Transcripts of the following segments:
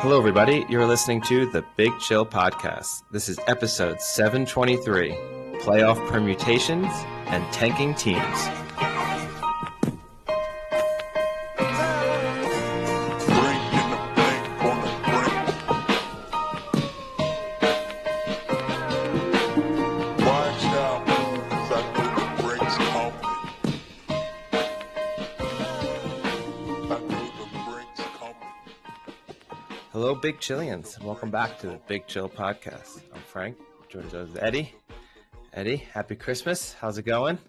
Hello, everybody. You're listening to the Big Chill Podcast. This is episode 723, Playoff Permutations and Tanking Teams. Hello, Big Chillians. Welcome back to the Big Chill Podcast. I'm Frank. Joined with Eddie. Eddie, happy Christmas. How's it going?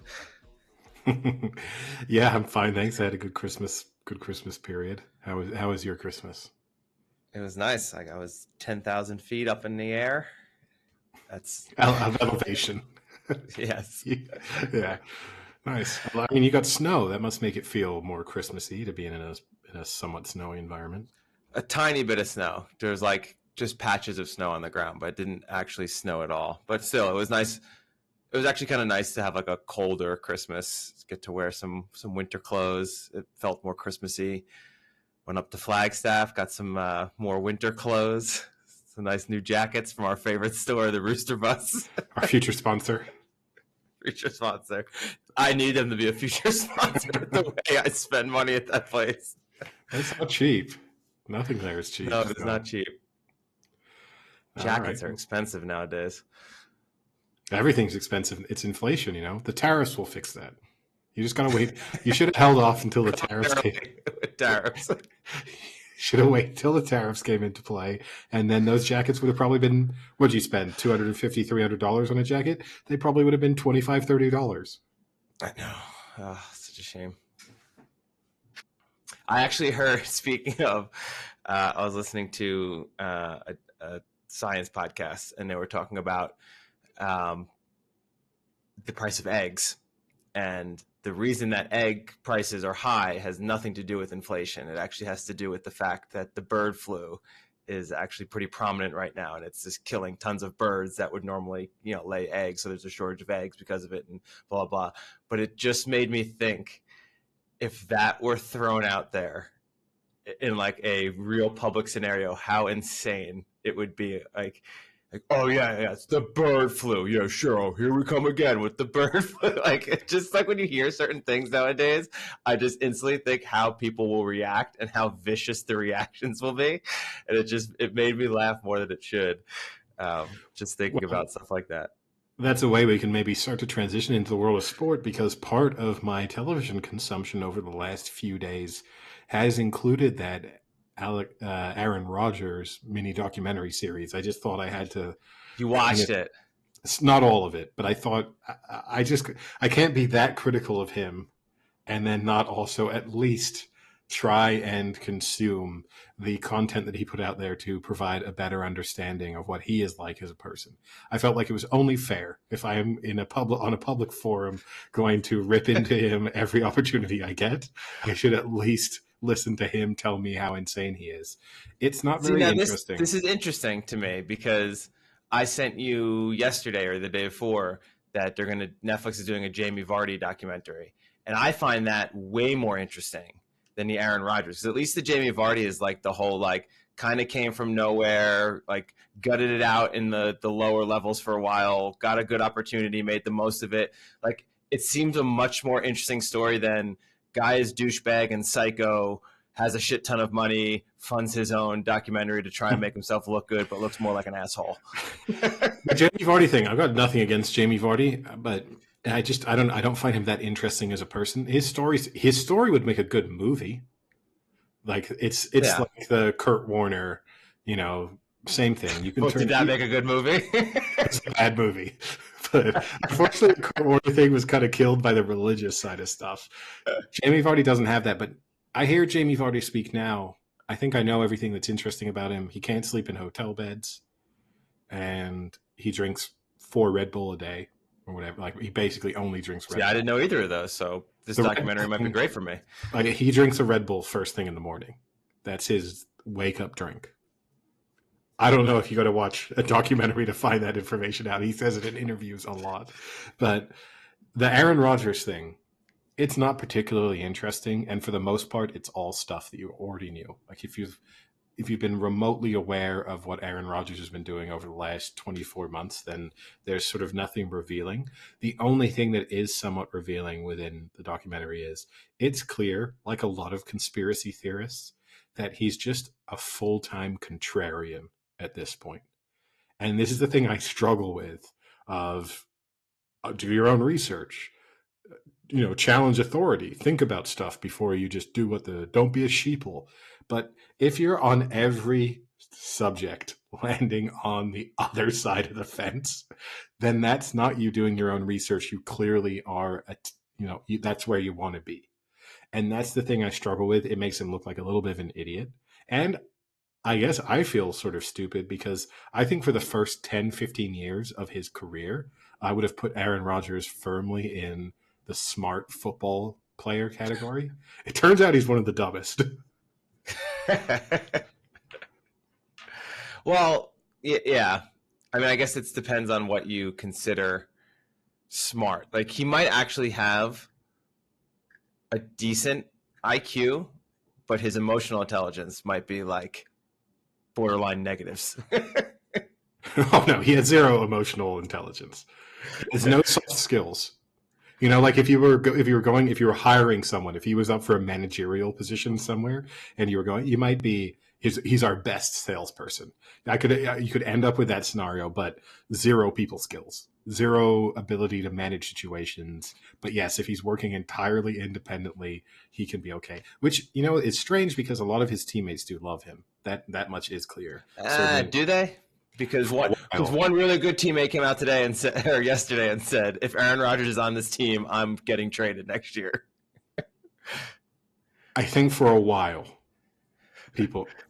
Yeah, I'm fine. Thanks. I had a good Christmas period. How was your Christmas? It was nice. I was 10,000 feet up in the air. That's Of elevation. Yes. Yeah. Nice. Well, I mean, you got snow. That must make it feel more Christmassy to be in a somewhat snowy environment. A tiny bit of snow. There's like just patches of snow on the ground, but it didn't actually snow at all. But still, it was nice. It was actually kind of nice to have like a colder Christmas, get to wear some winter clothes. It felt more Christmassy. Went up to Flagstaff, got some more winter clothes, some nice new jackets from our favorite store, the Rooster Bus. Our future sponsor. Future sponsor. I need them to be a future sponsor the way I spend money at that place. It's not cheap. Nothing there is cheap. No, it's not cheap. Jackets are expensive nowadays. Everything's expensive. It's inflation, you know. The tariffs will fix that. You just gotta wait. You should have held off until the tariffs came. Tariffs. Should have waited till the tariffs came into play, and then those jackets would have probably been. What'd you spend? $250, $300 on a jacket? They probably would have been $25, $30. I know. Oh, such a shame. I actually heard, speaking of, I was listening to a science podcast, and they were talking about the price of eggs. And the reason that egg prices are high has nothing to do with inflation. It actually has to do with the fact that the bird flu is actually pretty prominent right now, and it's just killing tons of birds that would normally, lay eggs. So there's a shortage of eggs because of it, and blah, blah, blah. But it just made me think, if that were thrown out there in like a real public scenario, how insane it would be. Like, oh yeah, it's the bird flu. Yeah, sure. Oh, here we come again with the bird flu. Like, it's just like when you hear certain things nowadays, I just instantly think how people will react and how vicious the reactions will be. And it made me laugh more than it should. Just thinking about stuff like that. That's a way we can maybe start to transition into the world of sport, because part of my television consumption over the last few days has included that Aaron Rodgers mini documentary series. I just thought I had to. You watched it? It's not all of it, but I thought I can't be that critical of him and then not also at least try and consume the content that he put out there to provide a better understanding of what he is like as a person. I felt like it was only fair, if I am on a public forum going to rip into him every opportunity I get, I should at least listen to him tell me how insane he is. It's not very interesting. This is interesting to me, because I sent you yesterday or the day before that Netflix is doing a Jamie Vardy documentary, and I find that way more interesting than the Aaron Rodgers. Because at least the Jamie Vardy is like the whole, like, kind of came from nowhere, like gutted it out in the lower levels for a while, got a good opportunity, made the most of it. Like, it seems a much more interesting story than guy is douchebag and psycho, has a shit ton of money, funds his own documentary to try and make himself look good, but looks more like an asshole. The Jamie Vardy thing, I've got nothing against Jamie Vardy, but I don't find him that interesting as a person. His story would make a good movie. Like, it's like the Kurt Warner, same thing. You can did that make a good movie? It's a bad movie. But unfortunately, the Kurt Warner thing was kind of killed by the religious side of stuff. Jamie Vardy doesn't have that, but I hear Jamie Vardy speak now. I think I know everything that's interesting about him. He can't sleep in hotel beds, and he drinks 4 Red Bull a day. Or whatever, like, he basically only drinks Red Bull. I didn't know either of those, so this documentary might be great for me. Like, he drinks a Red Bull first thing in the morning. That's his wake-up drink. I don't know if you got to watch a documentary to find that information out. He says it in interviews a lot. But the Aaron Rodgers thing, it's not particularly interesting, and for the most part, it's all stuff that you already knew. Like, if you've if you've been remotely aware of what Aaron Rodgers has been doing over the last 24 months, then there's sort of nothing revealing. The only thing that is somewhat revealing within the documentary is it's clear, like a lot of conspiracy theorists, that he's just a full-time contrarian at this point. And this is the thing I struggle with of do your own research, challenge authority, think about stuff before you just do don't be a sheeple. But if you're on every subject landing on the other side of the fence, then that's not you doing your own research. You clearly are, that's where you want to be. And that's the thing I struggle with. It makes him look like a little bit of an idiot. And I guess I feel sort of stupid because I think for the first 10, 15 years of his career, I would have put Aaron Rodgers firmly in the smart football player category. It turns out he's one of the dumbest. Well, yeah. I mean, I guess it depends on what you consider smart. Like, he might actually have a decent IQ, but his emotional intelligence might be like borderline negatives. Oh no, he has zero emotional intelligence. He has no soft skills. Like if you were hiring someone, if he was up for a managerial position somewhere, and you might be he's our best salesperson. You could end up with that scenario, but zero people skills, zero ability to manage situations. But yes, if he's working entirely independently, he can be okay. Which is strange because a lot of his teammates do love him. That much is clear. Do they? Because one really good teammate came out today yesterday and said, if Aaron Rodgers is on this team, I'm getting traded next year. I think for a while,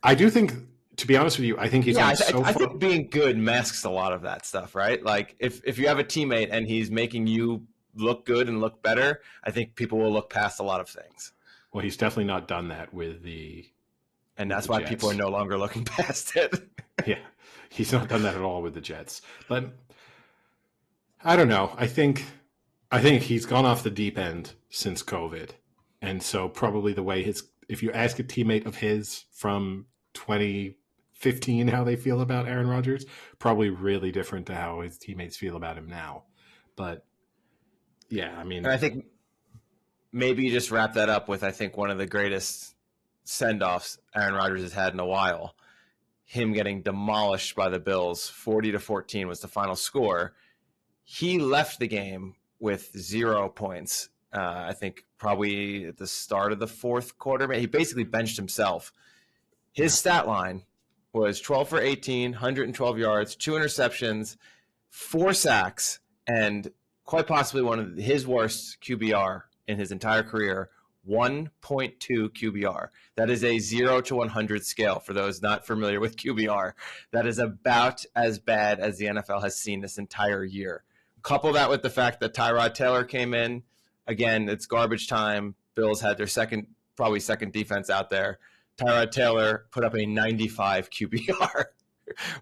I do think, to be honest with you, I think he's I think being good masks a lot of that stuff, right? Like if you have a teammate and he's making you look good and look better, I think people will look past a lot of things. Well, he's definitely not done that and that's why people are no longer looking past it. Yeah. He's not done that at all with the Jets. But I don't know. I think he's gone off the deep end since COVID. And so probably if you ask a teammate of his from 2015 how they feel about Aaron Rodgers, probably really different to how his teammates feel about him now. But yeah, I mean. And I think maybe you just wrap that up with, I think, one of the greatest send-offs Aaron Rodgers has had in a while. Him getting demolished by the Bills, 40-14 was the final score. He left the game with 0 points. I think probably at the start of the fourth quarter. He basically benched himself. His stat line was 12 for 18, 112 yards, 2 interceptions, 4 sacks, and quite possibly one of his worst QBR in his entire career, 1.2 QBR. That is a 0 to 100 scale for those not familiar with QBR. That is about as bad as the NFL has seen this entire year. Couple that with the fact that Tyrod Taylor came in. Again, it's garbage time. Bills had their second defense out there. Tyrod Taylor put up a 95 QBR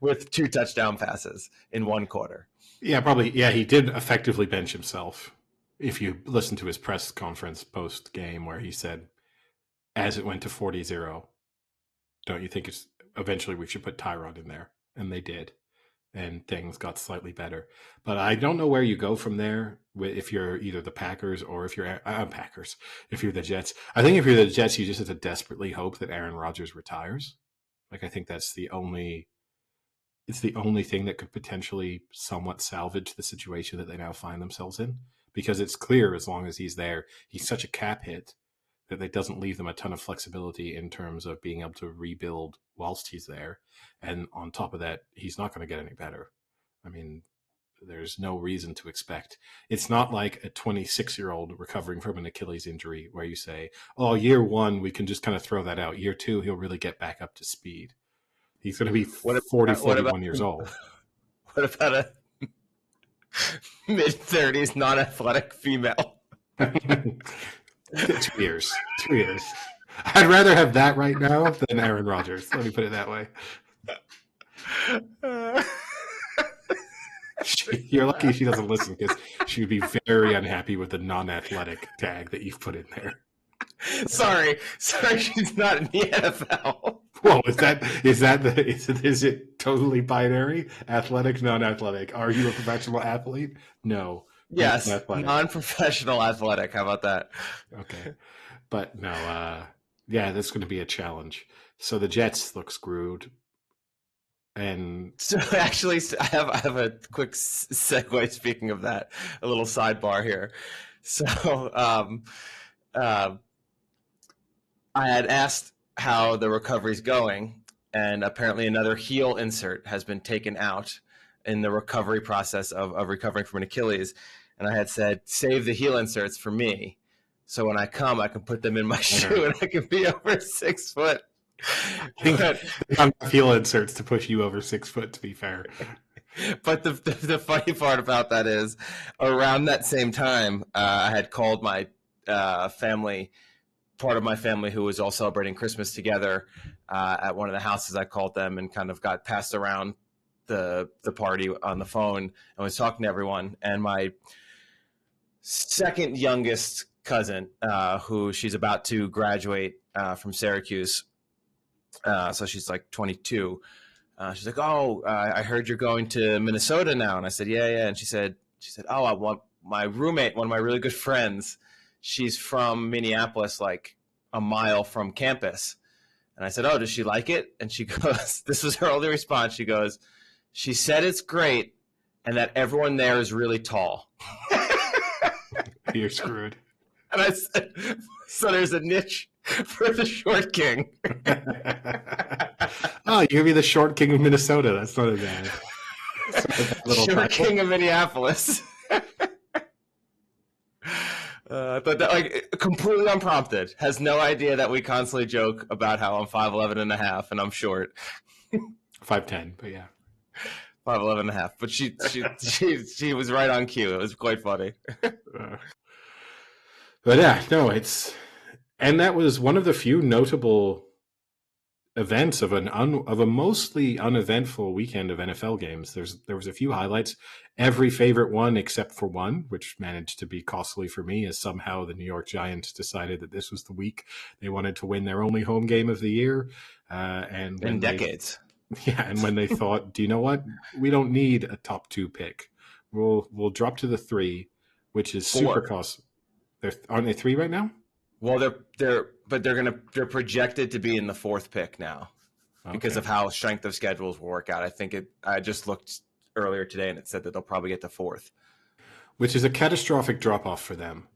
with 2 touchdown passes in 1 quarter. Yeah, probably. Yeah, he did effectively bench himself. If you listen to his press conference post-game where he said, as it went to 40-0, don't you think eventually we should put Tyrod in there? And they did. And things got slightly better. But I don't know where you go from there if you're either the Packers or if you're if you're the Jets. I think if you're the Jets, you just have to desperately hope that Aaron Rodgers retires. Like, I think it's the only thing that could potentially somewhat salvage the situation that they now find themselves in. Because it's clear as long as he's there, he's such a cap hit that it doesn't leave them a ton of flexibility in terms of being able to rebuild whilst he's there. And on top of that, he's not going to get any better. I mean, there's no reason to expect. It's not like a 26-year-old recovering from an Achilles injury where you say, oh, year 1, we can just kind of throw that out. Year 2, he'll really get back up to speed. He's going to be 41 years old. What about a mid-30s non-athletic female? 2 years. I'd rather have that right now than Aaron Rodgers. Let me put it that way. You're lucky she doesn't listen because she would be very unhappy with the non-athletic tag that you've put in there. Sorry, she's not in the NFL. Whoa, is it totally binary? Athletic, non-athletic. Are you a professional athlete? No. Yes, Athletic. non-professional athletic. How about that? Okay. But no, yeah, that's going to be a challenge. So the Jets look screwed. And so actually, I have a quick segue. Speaking of that, a little sidebar here. So uh, I had asked how the recovery's going, and apparently another heel insert has been taken out in the recovery process of recovering from an Achilles. And I had said, save the heel inserts for me. So when I come, I can put them in my shoe and I can be over 6 foot. But heel inserts to push you over 6 foot, to be fair. But the funny part about that is, around that same time, I had called my family, part of my family who was all celebrating Christmas together at one of the houses. I called them and kind of got passed around the party on the phone and was talking to everyone. And my second youngest cousin, who she's about to graduate from Syracuse, so she's like 22. She's like, "Oh, I heard you're going to Minnesota now." And I said, "Yeah." And she said, "Oh, I want my roommate, one of my really good friends. She's from Minneapolis, like a mile from campus." And I said, "Oh, does she like it?" And she goes, this was her only response. She goes, "She said it's great and that everyone there is really tall." You're screwed. And I said, so there's a niche for the short king. Oh, you're going to be the short king of Minnesota. That's not a bad. Short king of Minneapolis. But that, like, completely unprompted, has no idea that we constantly joke about how I'm 5'11 and a half and I'm short. 5'10", but yeah. 5'11 and a half. But she was right on cue. It was quite funny. But yeah, no, and that was one of the few notable events of a mostly uneventful weekend of NFL games. There was a few highlights. Every favorite one except for one, which managed to be costly for me, as somehow the New York Giants decided that this was the week they wanted to win their only home game of the year. And in decades. And when they thought, do you know what? We don't need a top 2 pick. We'll drop to the 3, which is 4. Super costly. Aren't they 3 right now? Well, they're projected to be in the 4th pick now because of how strength of schedules will work out. I just looked earlier today and it said that they'll probably get to 4th, which is a catastrophic drop off for them.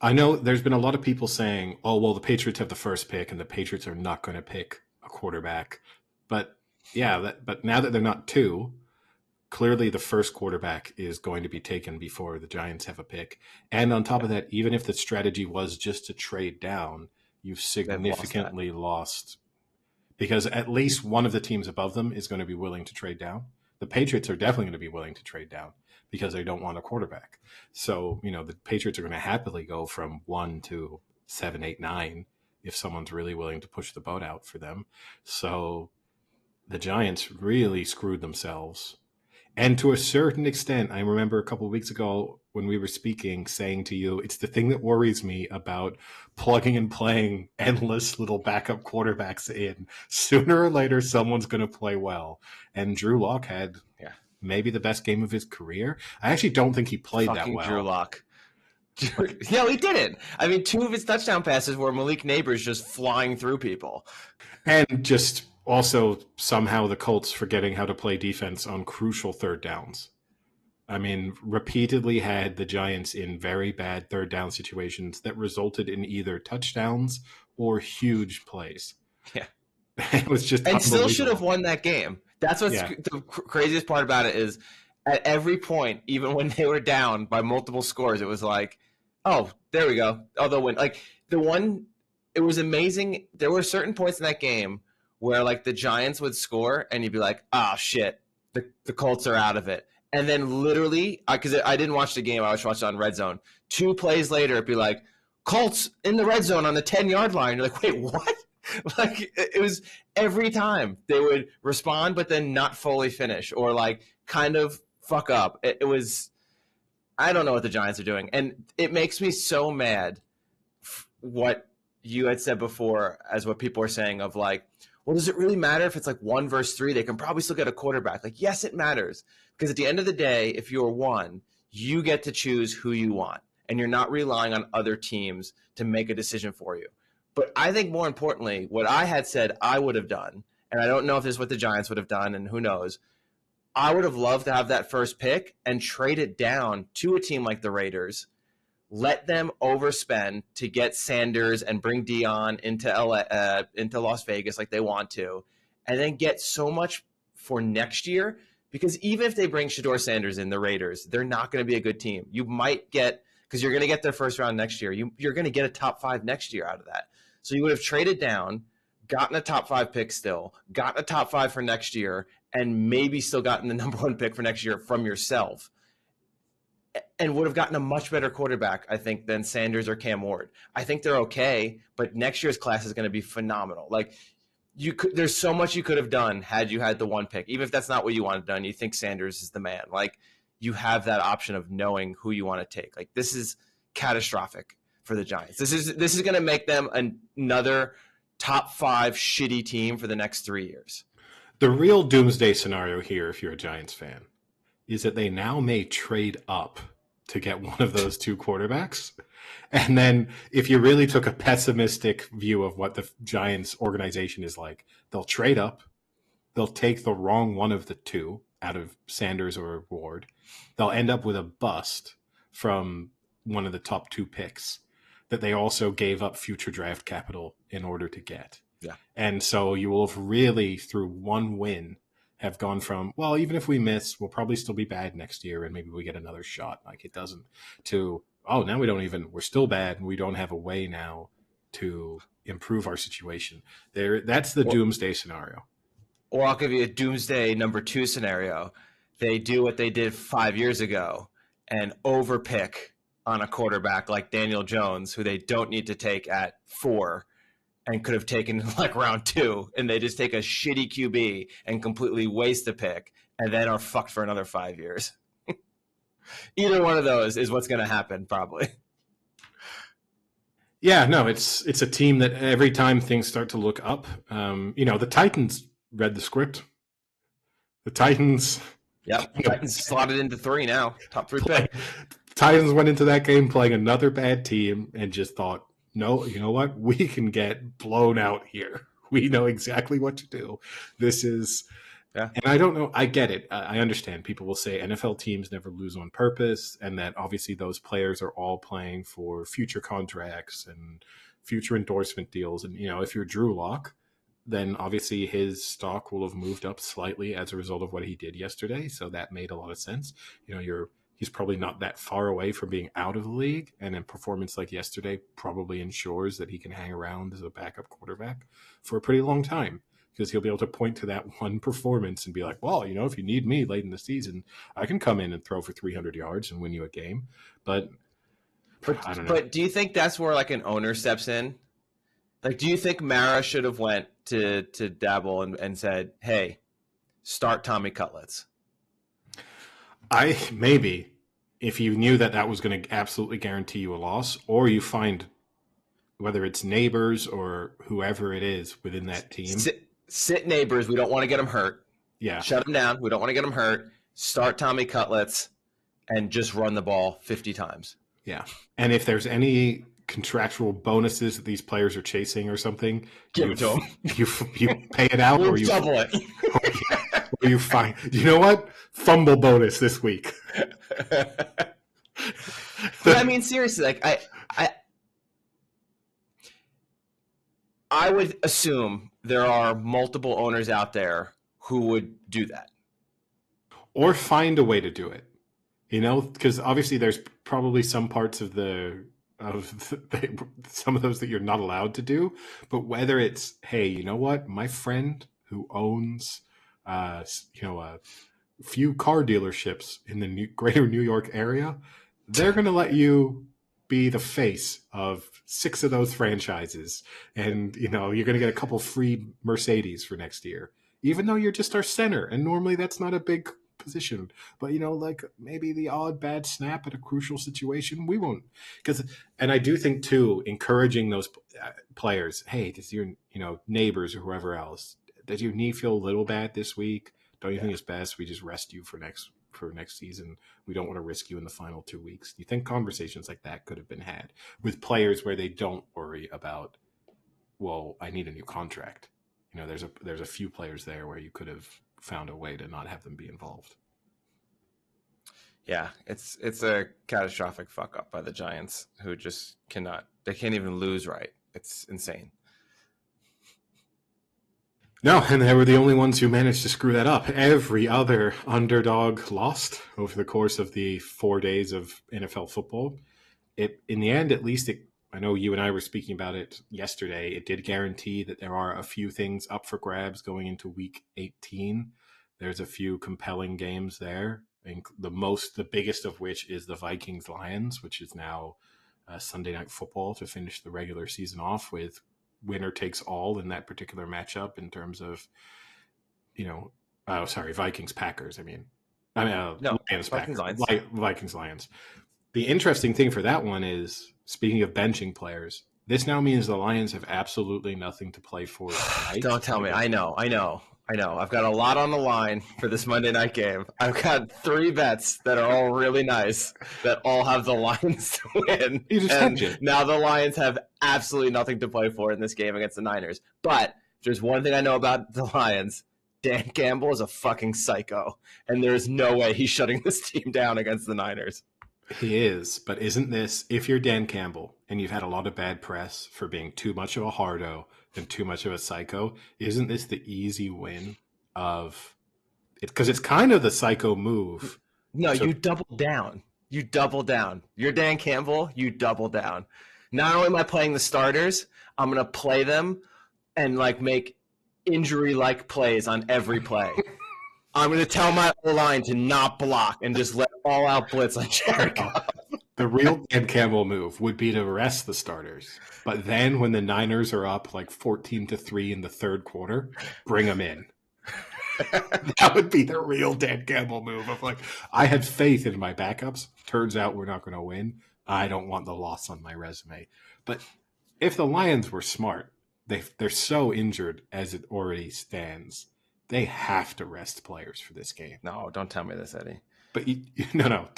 I know there's been a lot of people saying, "Oh, well, the Patriots have the 1st pick and the Patriots are not going to pick a quarterback." But yeah, but now that they're not 2, clearly the 1st quarterback is going to be taken before the Giants have a pick. And on top of that, even if the strategy was just to trade down, you've significantly lost, because at least one of the teams above them is going to be willing to trade down. The Patriots are definitely going to be willing to trade down because they don't want a quarterback. So, the Patriots are going to happily go from 1 to 7, 8, 9 if someone's really willing to push the boat out for them. So the Giants really screwed themselves. And to a certain extent, I remember a couple of weeks ago when we were speaking, saying to you, it's the thing that worries me about plugging and playing endless little backup quarterbacks in. Sooner or later, someone's going to play well. And Drew Lock had maybe the best game of his career. I actually don't think he played that well. Drew Lock. No, he didn't. I mean, 2 of his touchdown passes were Malik Neighbors just flying through people. And just also somehow the Colts forgetting how to play defense on crucial 3rd downs. I mean, repeatedly had the Giants in very bad 3rd down situations that resulted in either touchdowns or huge plays. Yeah. It was just and still should have won that game. That's what's the craziest part about it is at every point, even when they were down by multiple scores, it was like, oh, there we go. Oh, they'll win. Like it was amazing. There were certain points in that game where like the Giants would score and you'd be like, oh shit, the Colts are out of it. And then literally, because I didn't watch the game, I was watching on Red Zone. 2 plays later, it'd be like, Colts in the red zone on the 10-yard line. You're like, wait, what? Like it was every time they would respond, but then not fully finish or like kind of fuck up. It was, I don't know what the Giants are doing. And it makes me so mad what you had said before, as what people are saying of like, well, does it really matter if it's like 1 versus 3? They can probably still get a quarterback. Like, yes, it matters. Because at the end of the day, if you're 1, you get to choose who you want. And you're not relying on other teams to make a decision for you. But I think more importantly, what I had said I would have done, and I don't know if this is what the Giants would have done, and who knows, I would have loved to have that first pick and trade it down to a team like the Raiders, let them overspend to get Sanders and bring Dion into into Las Vegas like they want to, and then get so much for next year. Because even if they bring Shedeur Sanders in, the Raiders, they're not going to be a good team. You might get, because you're going to get their first round next year, you're going to get a top 5 next year out of that. So you would have traded down, gotten a top 5 pick still, gotten a top 5 for next year, and maybe still gotten the number 1 pick for next year from yourself, and would have gotten a much better quarterback, I think, than Sanders or Cam Ward. I think they're okay, but next year's class is going to be phenomenal. Like, there's so much you could have done had you had the 1 pick. Even if that's not what you wanted done, you think Sanders is the man. Like, you have that option of knowing who you want to take. Like, this is catastrophic for the Giants. This is going to make them another top 5 shitty team for the next 3 years. The real doomsday scenario here, if you're a Giants fan, is that they now may trade up to get one of those 2 quarterbacks. And then if you really took a pessimistic view of what the Giants organization is like, they'll trade up. They'll take the wrong one of the 2 out of Sanders or Ward. They'll end up with a bust from one of the top 2 picks that they also gave up future draft capital in order to get. Yeah. And so you will have really, through 1 win, have gone from, well, even if we miss, we'll probably still be bad next year and maybe we get another shot like it doesn't, to, oh, now we're still bad and we don't have a way now to improve our situation. That's the doomsday scenario. Or I'll give you a doomsday number 2 scenario. They do what they did 5 years ago and overpick on a quarterback like Daniel Jones, who they don't need to take at 4 and could have taken like round 2, and they just take a shitty QB and completely waste the pick and then are fucked for another 5 years. Either one of those is what's going to happen, probably. Yeah, no, it's a team that every time things start to look up, the Titans read the script. The Titans. Yeah, Titans slotted into 3 now, top 3 pick. Titans went into that game playing another bad team and just thought, no, you know what? We can get blown out here. We know exactly what to do. This is, and I don't know. I get it. I understand. People will say NFL teams never lose on purpose, and that obviously those players are all playing for future contracts and future endorsement deals. And, if you're Drew Lock, then obviously his stock will have moved up slightly as a result of what he did yesterday. So that made a lot of sense. He's probably not that far away from being out of the league, and a performance like yesterday probably ensures that he can hang around as a backup quarterback for a pretty long time, because he'll be able to point to that one performance and be like, well, if you need me late in the season, I can come in and throw for 300 yards and win you a game. But I don't know. But do you think that's where like an owner steps in? Like, do you think Mara should have went to Dabble and said, hey, start Tommy Cutlets? Maybe if you knew that was going to absolutely guarantee you a loss, or you find, whether it's Neighbors or whoever it is within that team. Sit Neighbors. We don't want to get them hurt. Yeah. Shut them down. We don't want to get them hurt. Start Tommy Cutlets and just run the ball 50 times. Yeah. And if there's any contractual bonuses that these players are chasing or something, give it to them. You pay it out, or you double it. Or you find, you know what? Fumble bonus this week. But I mean, seriously, like I would assume there are multiple owners out there who would do that, or find a way to do it. Because obviously there's probably some parts of some of those that you're not allowed to do. But whether it's, hey, you know what, my friend who owns a few car dealerships in the greater New York area, they're going to let you be the face of 6 of those franchises. And, you're going to get a couple free Mercedes for next year, even though you're just our center. And normally that's not a big position. But, you know, like maybe the odd bad snap at a crucial situation, we won't. And I do think, too, encouraging those players, hey, does your, you know, neighbors or whoever else, does your knee feel a little bad this week? Don't you think it's best we just rest you for next season? We don't want to risk you in the final 2 weeks. Do you think conversations like that could have been had with players where they don't worry about, well, I need a new contract? You know, there's a few players there where you could have found a way to not have them be involved. Yeah, it's a catastrophic fuck up by the Giants, who just they can't even lose right. It's insane. No, and they were the only ones who managed to screw that up. Every other underdog lost over the course of the 4 days of NFL football. In the end, at least, I know you and I were speaking about it yesterday. It did guarantee that there are a few things up for grabs going into Week 18. There's a few compelling games there. The biggest of which is the Vikings-Lions, which is now Sunday Night Football to finish the regular season off with winner takes all in that particular matchup in terms of, you know, Vikings-Packers. No, Lions-Packers. Vikings-Lions. Vikings-Lions. The interesting thing for that one is, speaking of benching players, this now means the Lions have absolutely nothing to play for tonight. Don't tell me. I know. I've got a lot on the line for this Monday night game. I've got 3 bets that are all really nice, that all have the Lions to win. You just hedge it. Now the Lions have absolutely nothing to play for in this game against the Niners. But there's one thing I know about the Lions. Dan Campbell is a fucking psycho, and there's no way he's shutting this team down against the Niners. He is, but isn't this, if you're Dan Campbell and you've had a lot of bad press for being too much of a hardo and too much of a psycho, isn't this the easy win of it? Because it's kind of the psycho move. No, you double down. You double down. You're Dan Campbell, you double down. Not only am I playing the starters, I'm going to play them and like make injury-like plays on every play. I'm going to tell my line to not block and just let all-out blitz on Jericho. The real Dan Campbell move would be to rest the starters. But then when the Niners are up like 14-3 in the third quarter, bring them in. That would be the real Dan Campbell move of like, I had faith in my backups. Turns out we're not going to win. I don't want the loss on my resume. But if the Lions were smart, they're so injured as it already stands. They have to rest players for this game. No, don't tell me this, Eddie. But no.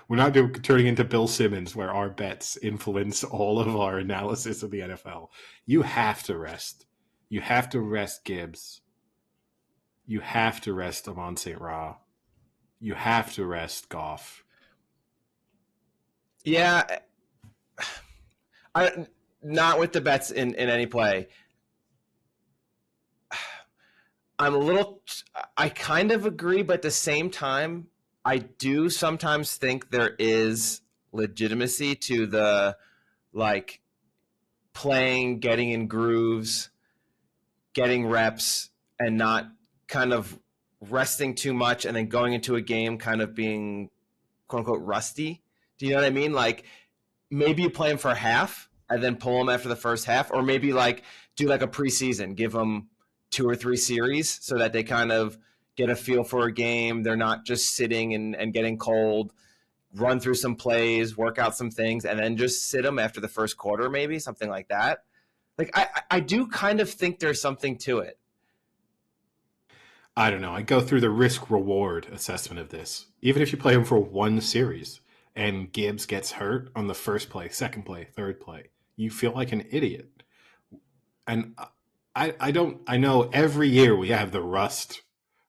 We're not turning into Bill Simmons where our bets influence all of our analysis of the NFL. You have to rest. You have to rest Gibbs. You have to rest Amon St. Ra. You have to rest Goff. Yeah. Not with the bets in any play. I kind of agree, but at the same time, I do sometimes think there is legitimacy to the, like, playing, getting in grooves, getting reps, and not kind of resting too much and then going into a game kind of being, quote-unquote, rusty. Do you know what I mean? Like, maybe you play them for half and then pull them after the first half, or maybe, like, do, like, a preseason, give them 2 or 3 series so that they kind of get a feel for a game. They're not just sitting and getting cold, run through some plays, work out some things, and then just sit them after the first quarter, maybe something like that. Like, I do kind of think there's something to it. I don't know. I go through the risk-reward assessment of this. Even if you play him for 1 series and Gibbs gets hurt on the first play, second play, third play, you feel like an idiot. And I know every year we have the rust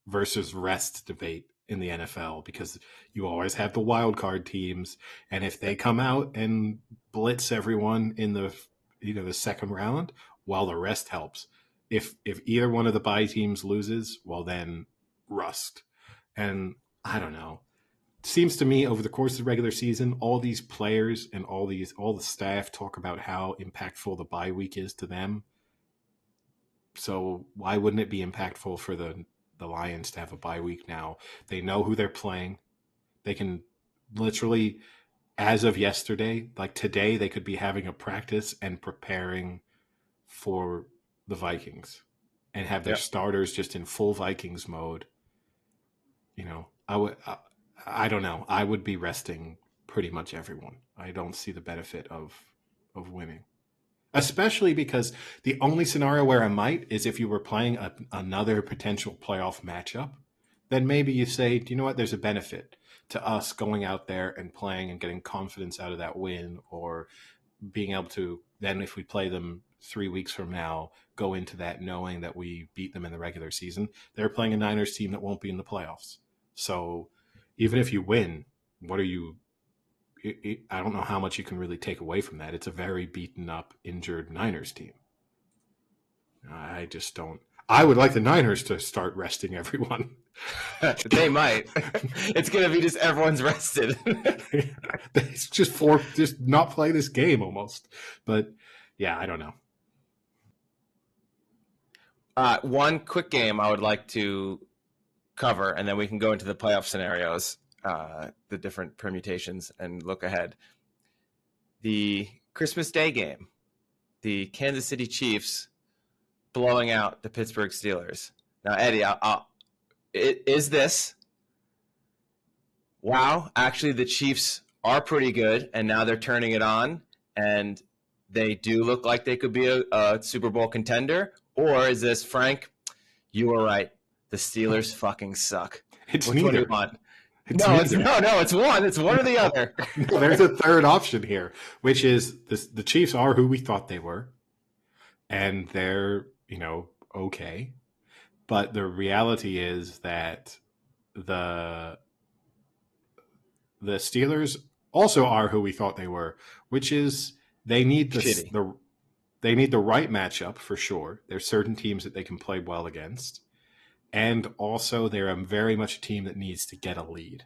versus rest debate in the NFL because you always have the wild card teams, and if they come out and blitz everyone in the second round, well, the rest helps. If either one of the bye teams loses, well, then rust. And I don't know. It seems to me over the course of the regular season, all these players and all the staff talk about how impactful the bye week is to them. So why wouldn't it be impactful for the Lions to have a bye week now? They know who they're playing. They can literally, as of yesterday, like today, they could be having a practice and preparing for the Vikings and have their starters just in full Vikings mode. I don't know. I would be resting pretty much everyone. I don't see the benefit of winning, especially because the only scenario where I might is if you were playing another potential playoff matchup. Then maybe you say, do you know what? There's a benefit to us going out there and playing and getting confidence out of that win, or being able to then, if we play them 3 weeks from now, go into that knowing that we beat them in the regular season. They're playing a Niners team that won't be in the playoffs. So even if you win, what are you? I don't know how much you can really take away from that. It's a very beaten up, injured Niners team. I just don't. I would like the Niners to start resting everyone. They might. It's going to be just everyone's rested. It's just not play this game almost. But yeah, I don't know. One quick game I would like to cover, and then we can go into the playoff scenarios, the different permutations, and look ahead. The Christmas Day game, the Kansas City Chiefs blowing out the Pittsburgh Steelers. Now, Eddie, is this, wow, actually the Chiefs are pretty good, and now they're turning it on, and they do look like they could be a Super Bowl contender? Or is this, Frank, you were right, the Steelers fucking suck? It's Which neither. one do you want? It's one. It's one or the other. No, there's a third option here, which is the Chiefs are who we thought they were, and they're, okay. But the reality is that the Steelers also are who we thought they were, which is they need the right matchup for sure. There's certain teams that they can play well against. And also, they're very much a team that needs to get a lead.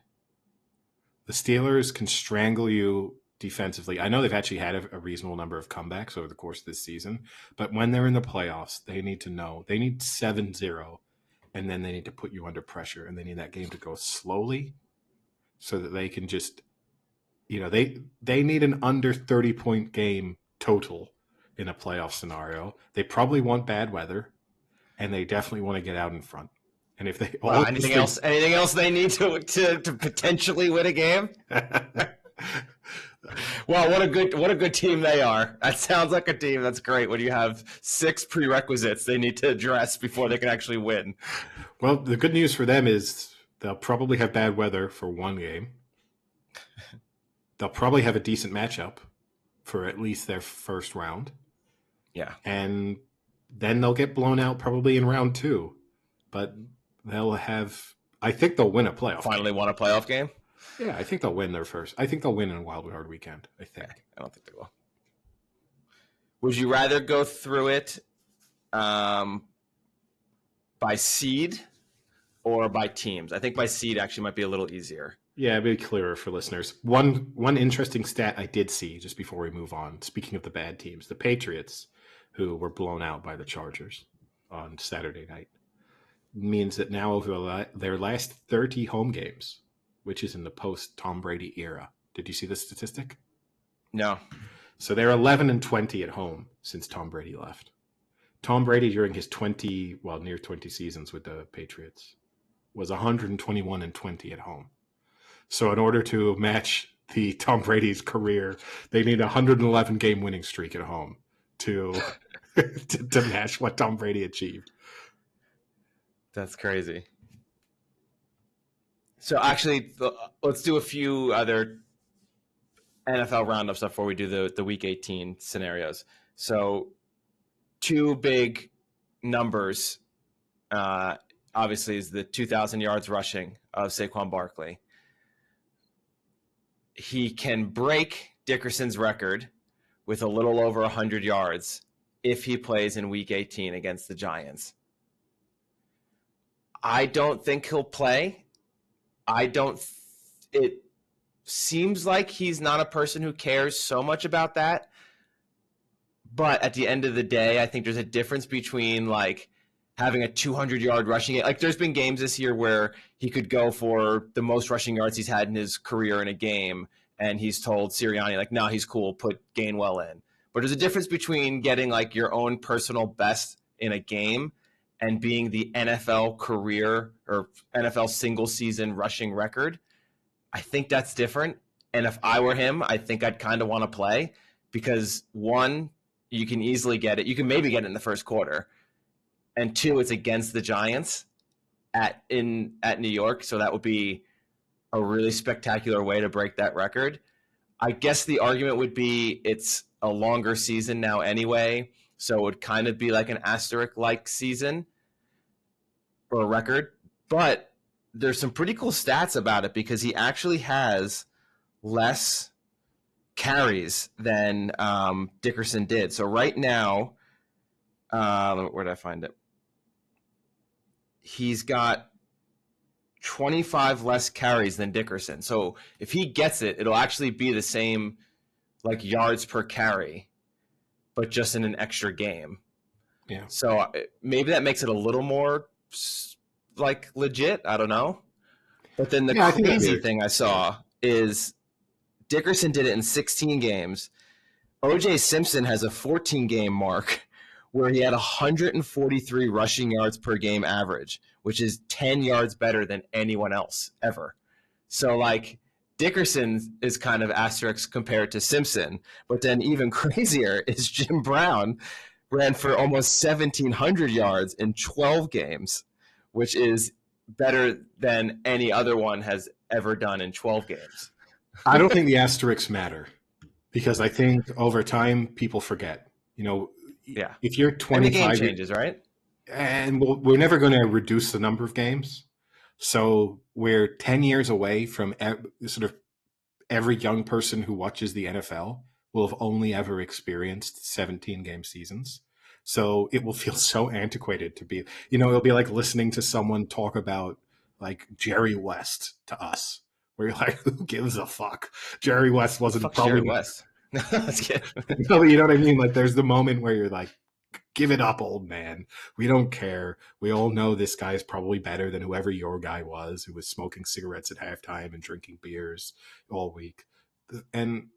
The Steelers can strangle you defensively. I know they've actually had a reasonable number of comebacks over the course of this season, but when they're in the playoffs, they need to know. They need 7-0, and then they need to put you under pressure, and they need that game to go slowly so that they can just, they need an under 30-point game total in a playoff scenario. They probably want bad weather, and they definitely want to get out in front. And if they anything else they need to potentially win a game? Well, what a good team they are. That sounds like a team that's great when you have 6 prerequisites they need to address before they can actually win. Well, the good news for them is they'll probably have bad weather for one game. They'll probably have a decent matchup for at least their first round. Yeah. And then they'll get blown out probably in round 2. But I think they'll win a playoff Finally won a playoff game? Yeah, I think they'll win their first. I think they'll win in a wild card weekend, I think. I don't think they will. Would you rather go through it by seed or by teams? I think by seed actually might be a little easier. Yeah, be clearer for listeners. One interesting stat I did see just before we move on, speaking of the bad teams, the Patriots, who were blown out by the Chargers on Saturday night, means that now over their last 30 home games, which is in the post-Tom Brady era. Did you see the statistic? No. So they're 11-20 at home since Tom Brady left. Tom Brady, during his near 20 seasons with the Patriots, was 121-20 at home. So in order to match the Tom Brady's career, they need a 111-game winning streak at home to match what Tom Brady achieved. That's crazy. So actually, let's do a few other NFL roundup stuff before we do the Week 18 scenarios. So 2 big numbers, obviously, is the 2,000 yards rushing of Saquon Barkley. He can break Dickerson's record with a little over 100 yards if he plays in Week 18 against the Giants. I don't think he'll play. It seems like he's not a person who cares so much about that. But at the end of the day, I think there's a difference between like having a 200-yard rushing. Like there's been games this year where he could go for the most rushing yards he's had in his career in a game, and he's told Sirianni, like, no, he's cool, put Gainwell in. But there's a difference between getting like your own personal best in a game and being the NFL career or NFL single season rushing record, I think that's different. And if I were him, I think I'd kind of want to play because one, you can easily get it. You can maybe get it in the first quarter. And two, it's against the Giants at New York. So that would be a really spectacular way to break that record. I guess the argument would be it's a longer season now anyway. So it would kind of be like an asterisk-like season or a record. But there's some pretty cool stats about it because he actually has less carries than Dickerson did. So right now, where did I find it? He's got 25 less carries than Dickerson. So if he gets it, it'll actually be the same like yards per carry, but just in an extra game. Yeah. So maybe that makes it a little more like legit. I don't know. But then the crazy thing I saw is Dickerson did it in 16 games. O.J. Simpson has a 14-game mark where he had 143 rushing yards per game average, which is 10 yards better than anyone else ever. So, like, Dickerson is kind of asterisk compared to Simpson. But then even crazier is Jim Brown ran for almost 1,700 yards in 12 games, which is better than any other one has ever done in 12 games. I don't think the asterisks matter because I think over time people forget. Yeah. If you're 25, and the game changes, right? And we're never going to reduce the number of games. So we're 10 years away from sort of every young person who watches the NFL will have only ever experienced 17-game seasons. So it will feel so antiquated to be, it'll be like listening to someone talk about like Jerry West to us, where you're like, who gives a fuck? Jerry West wasn't probably Jerry West. That's good. No, you know what I mean? Like there's the moment where you're like, give it up, old man. We don't care. We all know this guy is probably better than whoever your guy was who was smoking cigarettes at halftime and drinking beers all week. And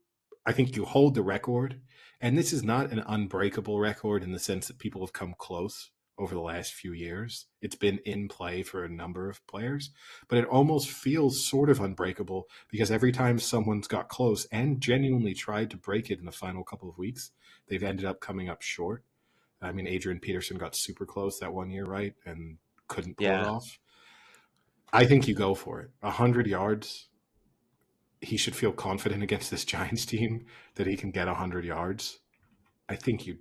I think you hold the record. And this is not an unbreakable record in the sense that people have come close over the last few years. It's been in play for a number of players, but it almost feels sort of unbreakable because every time someone's got close and genuinely tried to break it in the final couple of weeks, they've ended up coming up short. I mean, Adrian Peterson got super close that one year, right? And couldn't pull it off. I think you go for it. 100 yards. He should feel confident against this Giants team that he can get 100 yards. I think you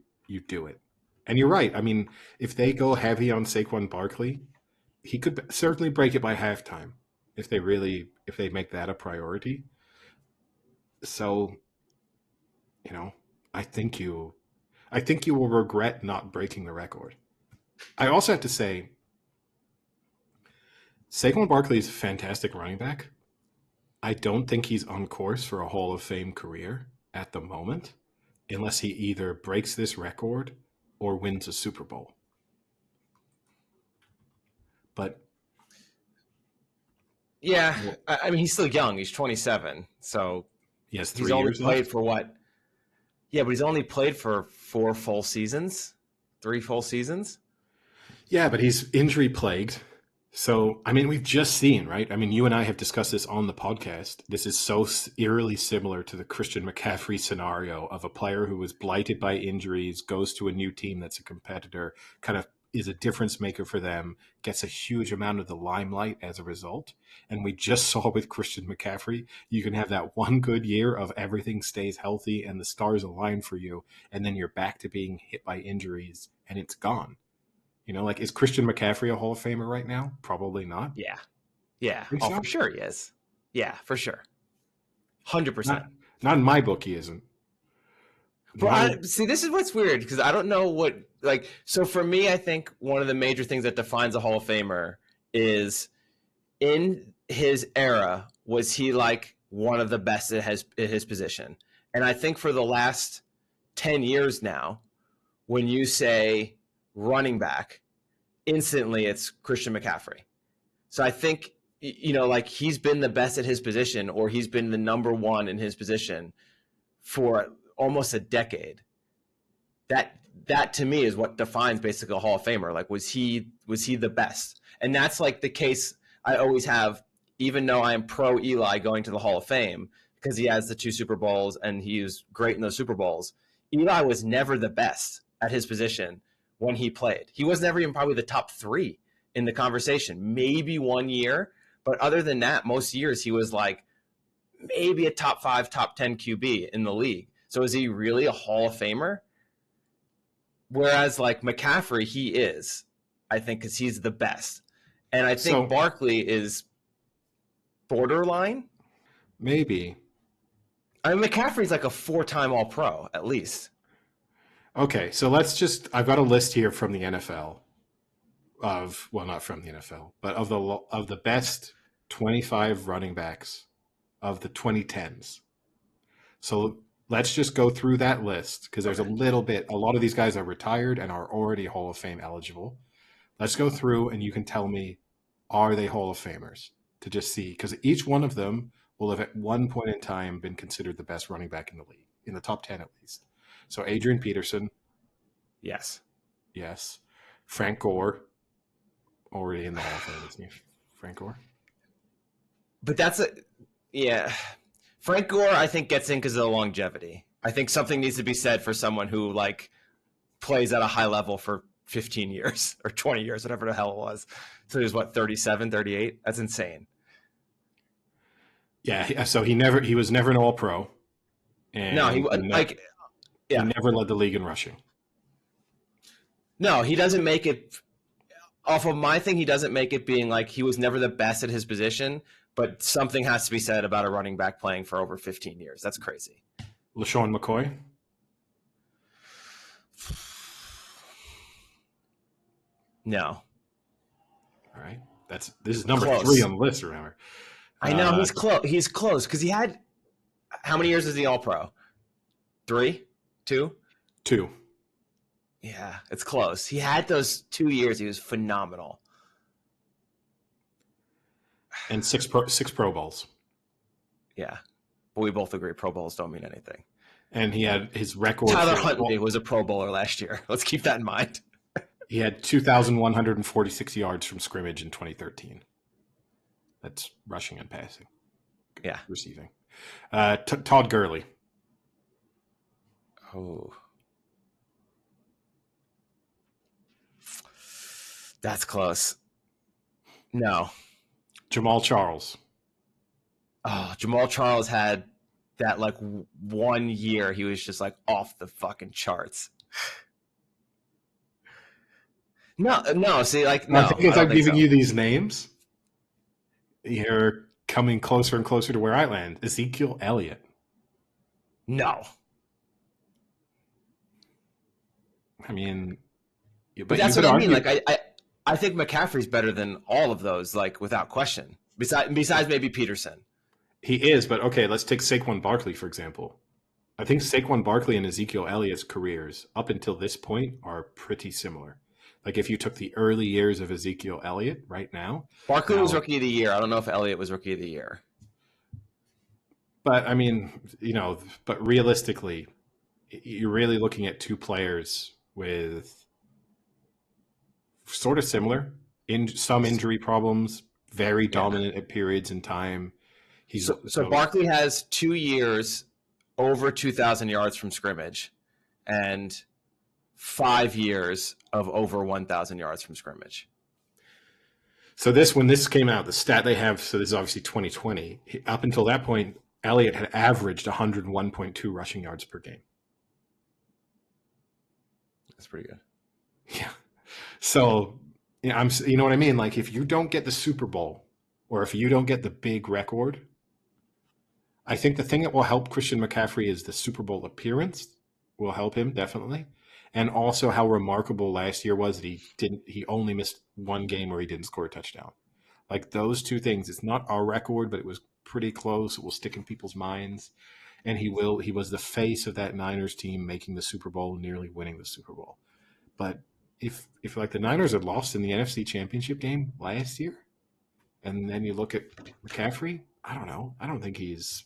do it. And you're right. I mean, if they go heavy on Saquon Barkley, he could certainly break it by halftime if they make that a priority. So, I think you will regret not breaking the record. I also have to say, Saquon Barkley is a fantastic running back. I don't think he's on course for a Hall of Fame career at the moment, unless he either breaks this record or wins a Super Bowl. But yeah, I mean, he's still young. He's 27, so he has 3 he's only years played left. for what? Yeah, but he's only played for 3 full seasons. Yeah, but he's injury plagued. So, I mean, we've just seen, right? I mean, you and I have discussed this on the podcast. This is so eerily similar to the Christian McCaffrey scenario of a player who was blighted by injuries, goes to a new team that's a competitor, kind of is a difference maker for them, gets a huge amount of the limelight as a result. And we just saw with Christian McCaffrey, you can have that one good year of everything stays healthy and the stars align for you, and then you're back to being hit by injuries and it's gone. Like, is Christian McCaffrey a Hall of Famer right now? Probably not. Yeah. Oh, for sure he is. Yeah, for sure. 100%. Not in my book, he isn't. But see, this is what's weird because I don't know what so for me, I think one of the major things that defines a Hall of Famer is in his era, was he like one of the best at his position? And I think for the last 10 years now, when you say running back, instantly it's Christian McCaffrey. So I think, like he's been the best at his position, or he's been the number one in his position for almost a decade. that to me is what defines basically a Hall of Famer. Like, was he the best? And that's like the case I always have, even though I am pro Eli going to the Hall of Fame because he has the 2 Super Bowls and he was great in those Super Bowls. Eli was never the best at his position when he played. He was never even probably the top 3 in the conversation. Maybe one year, but other than that, most years he was like maybe a top 5, top 10 QB in the league. So is he really a Hall of Famer? Whereas like McCaffrey, he is, I think, because he's the best. And I think Barkley is borderline. Maybe. I mean, McCaffrey's like a 4-time All-Pro, at least. Okay, so I've got a list here from the NFL not from the NFL, but of the best 25 running backs of the 2010s. So let's just go through that list because there's a lot of these guys are retired and are already Hall of Fame eligible. Let's go through and you can tell me, are they Hall of Famers, to just see, because each one of them will have at one point in time been considered the best running back in the league, in the top 10 at least. So Adrian Peterson. Yes. Frank Gore, already in the Hall of Fame, isn't he? Frank Gore. But Frank Gore, I think, gets in because of the longevity. I think something needs to be said for someone who like plays at a high level for 15 years or 20 years, whatever the hell it was. So he was 37, 38? That's insane. Yeah, so he was never an All-Pro. And no, he never led the league in rushing. No, he doesn't make it off of my thing. He doesn't make it being like he was never the best at his position, but something has to be said about a running back playing for over 15 years. That's crazy. LaShawn McCoy. No. All right. This is number 3 on the list, remember. I know he's close. He's close because he had how many years was he All-Pro? 3? 2? 2. Yeah, it's close. He had those 2 years. He was phenomenal. And 6 Pro Bowls. Yeah, but we both agree Pro Bowls don't mean anything. And he had his record. Tyler Huntley was a Pro Bowler last year. Let's keep that in mind. He had 2,146 yards from scrimmage in 2013. That's rushing and passing. Yeah. Receiving. Todd Gurley. Oh. That's close. No. Jamal Charles. Oh, Jamal Charles had that like 1 year he was just like off the fucking charts. No. See, like no. I think as I'm giving you these names, you're coming closer and closer to where I land. Ezekiel Elliott. No. I mean, but that's what I mean. Like I think McCaffrey's better than all of those, like without question. Besides maybe Peterson. He is, but okay, let's take Saquon Barkley, for example. I think Saquon Barkley and Ezekiel Elliott's careers up until this point are pretty similar. Like if you took the early years of Ezekiel Elliott right now. Barkley was Rookie of the Year. I don't know if Elliott was Rookie of the Year. But I mean, but realistically, you're really looking at 2 players with sort of similar in some injury problems, very dominant at periods in time. So Barkley has 2 years over 2,000 yards from scrimmage and 5 years of over 1,000 yards from scrimmage. So when this came out, the stat they have, so this is obviously 2020. Up until that point, Elliott had averaged 101.2 rushing yards per game. That's pretty good. Yeah. So, you know what I mean? Like if you don't get the Super Bowl or if you don't get the big record, I think the thing that will help Christian McCaffrey is the Super Bowl appearance will help him definitely. And also how remarkable last year was that he only missed 1 game where he didn't score a touchdown. Like those 2 things, it's not our record, but it was pretty close. It will stick in people's minds. And he was the face of that Niners team making the Super Bowl, nearly winning the Super Bowl. But if like the Niners had lost in the NFC Championship game last year, and then you look at McCaffrey, I don't know. I don't think he's.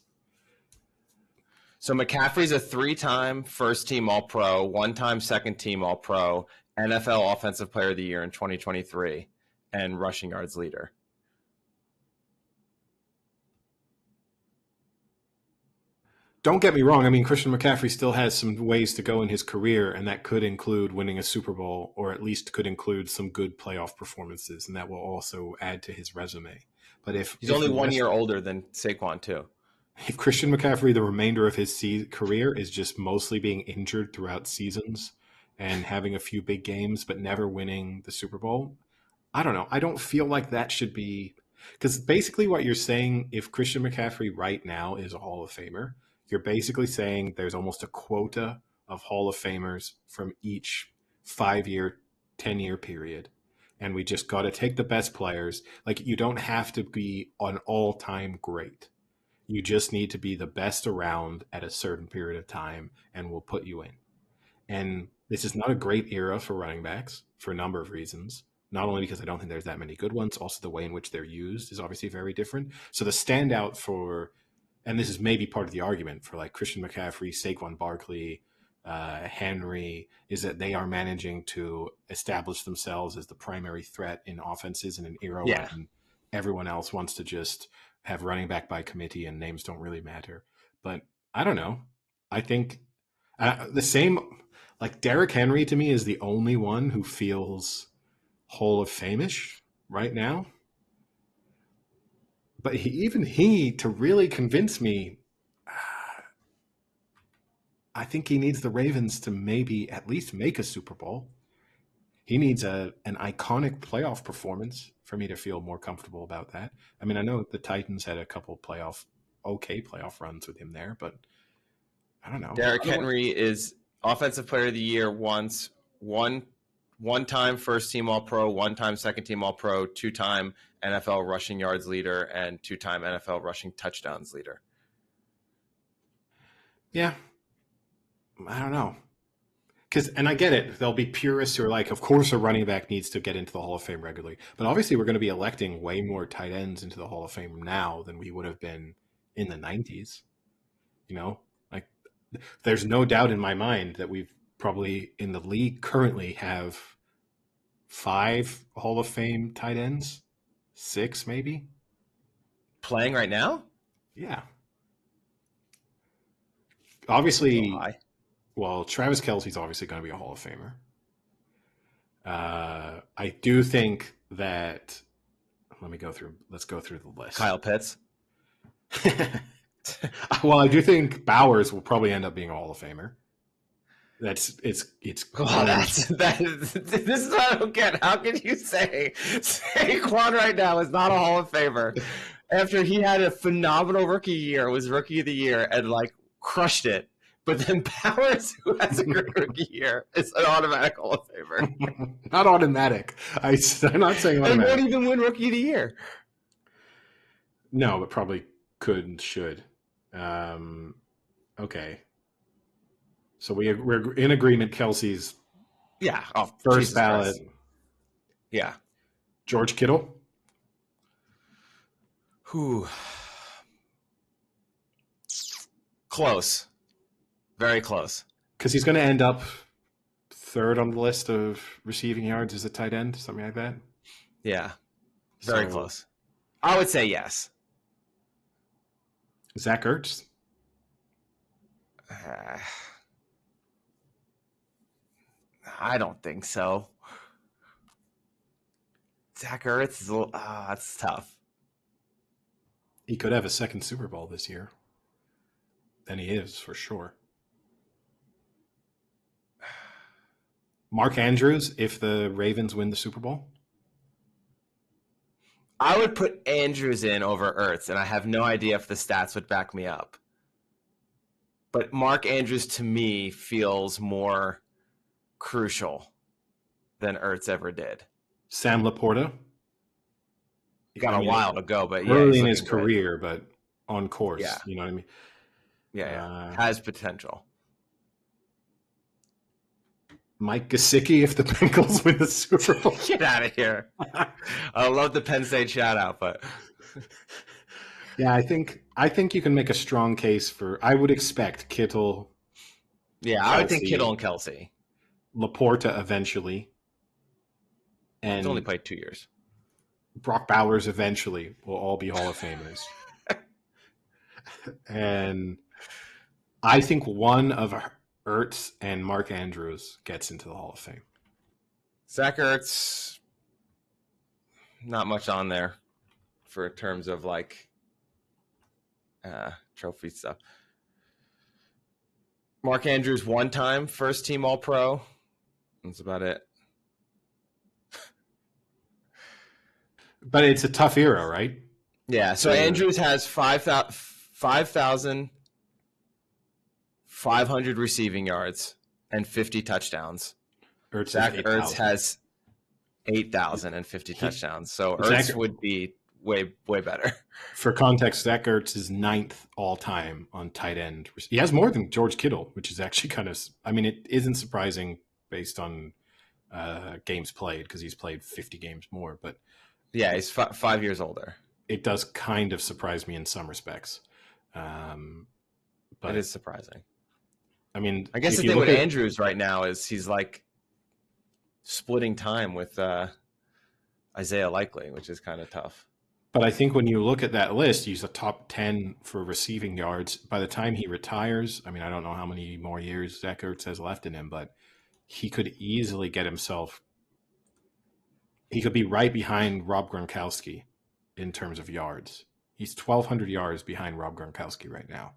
So McCaffrey's a 3-time first-team All-Pro, 1-time second-team All-Pro, NFL Offensive Player of the Year in 2023, and rushing yards leader. Don't get me wrong. I mean, Christian McCaffrey still has some ways to go in his career, and that could include winning a Super Bowl, or at least could include some good playoff performances, and that will also add to his resume. But he's only 1 year older than Saquon, too. If Christian McCaffrey, the remainder of his career, is just mostly being injured throughout seasons and having a few big games, but never winning the Super Bowl, I don't know. I don't feel like that should be, because basically what you're saying, if Christian McCaffrey right now is a Hall of Famer, you're basically saying there's almost a quota of Hall of Famers from each 5-year, 10-year period. And we just got to take the best players. Like, you don't have to be an all-time great. You just need to be the best around at a certain period of time, and we'll put you in. And this is not a great era for running backs for a number of reasons. Not only because I don't think there's that many good ones, also the way in which they're used is obviously very different. So the standout for, and this is maybe part of the argument for like Christian McCaffrey, Saquon Barkley, Henry, is that they are managing to establish themselves as the primary threat in offenses in an era when everyone else wants to just have running back by committee and names don't really matter. But I don't know. I think the same, like Derrick Henry to me is the only one who feels Hall of Fame-ish right now. But even he, to really convince me, I think he needs the Ravens to maybe at least make a Super Bowl. He needs an iconic playoff performance for me to feel more comfortable about that. I mean, I know the Titans had a couple okay playoff runs with him there, but I don't know. Derrick Henry is Offensive Player of the Year once, one-time first-team All-Pro, 1-time second-team All-Pro, 2-time NFL rushing yards leader, and 2-time NFL rushing touchdowns leader. Yeah. I don't know. And I get it. There'll be purists who are like, of course a running back needs to get into the Hall of Fame regularly. But obviously we're going to be electing way more tight ends into the Hall of Fame now than we would have been in the 90s. You know, like there's no doubt in my mind that we've probably in the league currently have 5 Hall of Fame tight ends, 6 maybe. Playing right now? Yeah. Obviously, well, Travis Kelce's obviously going to be a Hall of Famer. I do think that, let's go through the list. Kyle Pitts. Well, I do think Bowers will probably end up being a Hall of Famer. It's this is what I don't get. How can you say Saquon right now is not a Hall of Famer after he had a phenomenal rookie year, was Rookie of the Year, and like crushed it? But then Bowers, who has a great rookie year, is an automatic Hall of Famer. Not automatic. I'm not saying automatic. And won't even win Rookie of the Year. No, but probably could and should. Okay. So we're in agreement. Kelce's first Jesus ballot. Christ. Yeah. George Kittle. Whew. Close. Very close. Because he's going to end up 3rd on the list of receiving yards as a tight end, something like that. Yeah. Very close. I would say yes. Zach Ertz. I don't think so. Zach Ertz is a little, that's tough. He could have a second Super Bowl this year. Then he is, for sure. Mark Andrews, if the Ravens win the Super Bowl? I would put Andrews in over Ertz, and I have no idea if the stats would back me up. But Mark Andrews, to me, feels more crucial than Ertz ever did. Sam Laporta? Got a while to go, but early in his career, but on course. Yeah. You know what I mean? Yeah. Has potential. Mike Gesicki if the Bengals win the Super Bowl. Get out of here. I love the Penn State shout out, but Yeah, I think you can make a strong case for. I would expect Kittle, Yeah, I would think Kittle Kelsey, and Kelsey. Laporta eventually, He's only and played 2 years. Brock Bowers eventually will all be Hall of Famers. And I think one of Ertz and Mark Andrews gets into the Hall of Fame. Zach Ertz, not much on there for terms of like trophy stuff. Mark Andrews, one time first team All Pro. That's about it. But it's a tough era, right? Yeah. So Andrews has 5,500 receiving yards and 50 touchdowns. Zach Ertz has 8,050 touchdowns. So Ertz would be way better. For context, Zach Ertz is 9th all time on tight end. He has more than George Kittle, which is actually kind of. I mean, it isn't surprising based on games played because he's played 50 games more. But yeah, he's 5 years older. It does kind of surprise me in some respects. But it is surprising. I mean, I guess the thing with Andrews right now is he's like splitting time with Isaiah Likely, which is kind of tough. But I think when you look at that list, he's a top 10 for receiving yards. By the time he retires, I mean, I don't know how many more years Zach Ertz has left in him, but he could easily get himself. He could be right behind Rob Gronkowski in terms of yards. He's 1,200 yards behind Rob Gronkowski right now.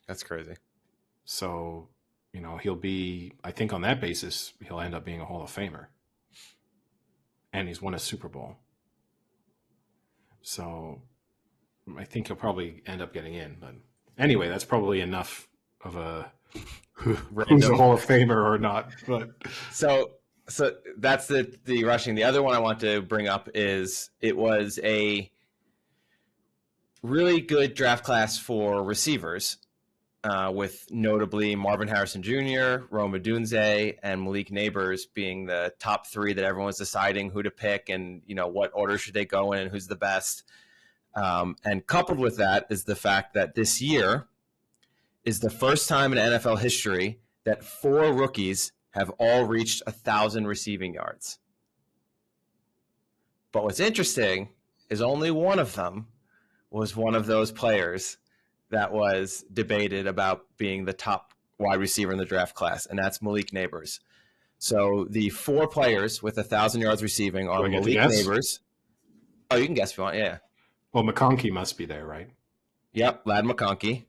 That's crazy. So, he'll be, I think on that basis, he'll end up being a Hall of Famer. And he's won a Super Bowl. So I think he'll probably end up getting in. But anyway, that's probably enough of a who's a Hall of Famer or not. But so that's the rushing. The other one I want to bring up is it was a really good draft class for receivers. With notably Marvin Harrison Jr., Rome Odunze, and Malik Neighbors being the top three that everyone was deciding who to pick and, what order should they go in and who's the best. And coupled with that is the fact that this year is the first time in NFL history that 4 rookies have all reached 1,000 receiving yards. But what's interesting is only one of them was one of those players that was debated about being the top wide receiver in the draft class, and that's Malik Neighbors. So the 4 players with 1,000 yards receiving are Malik Neighbors. Oh, you can guess if you want, yeah. Well, McConkey must be there, right? Yep, Lad McConkey.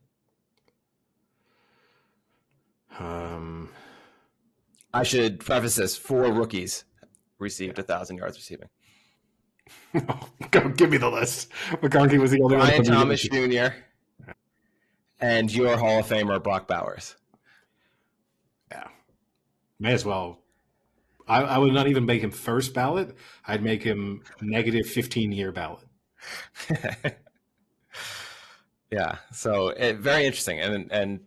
I should preface this: 4 rookies received 1,000 yards receiving. Go, give me the list. McConkey was the only one. Brian Thomas Jr. and your Hall of Famer, Brock Bowers. Yeah. May as well. I would not even make him first ballot. I'd make him negative 15-year ballot. Yeah. So very interesting. And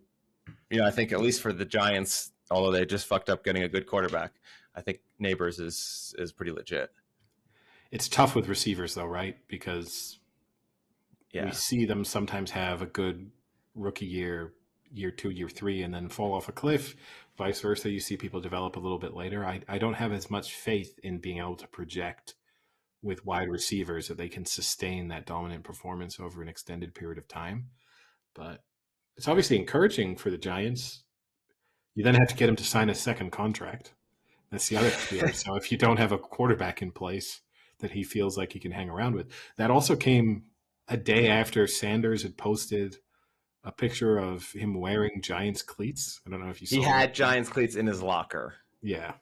I think at least for the Giants, although they just fucked up getting a good quarterback, I think Neighbors is pretty legit. It's tough with receivers though, right? Because we see them sometimes have a good rookie year 2, year 3, and then fall off a cliff. Vice versa, you see people develop a little bit later. I don't have as much faith in being able to project with wide receivers that they can sustain that dominant performance over an extended period of time. But it's obviously encouraging for the Giants. You then have to get him to sign a second contract. That's the other fear. So if you don't have a quarterback in place that he feels like he can hang around with, that also came a day after Sanders had posted a picture of him wearing Giants cleats. I don't know if you saw. He had Giants cleats in his locker. Yeah.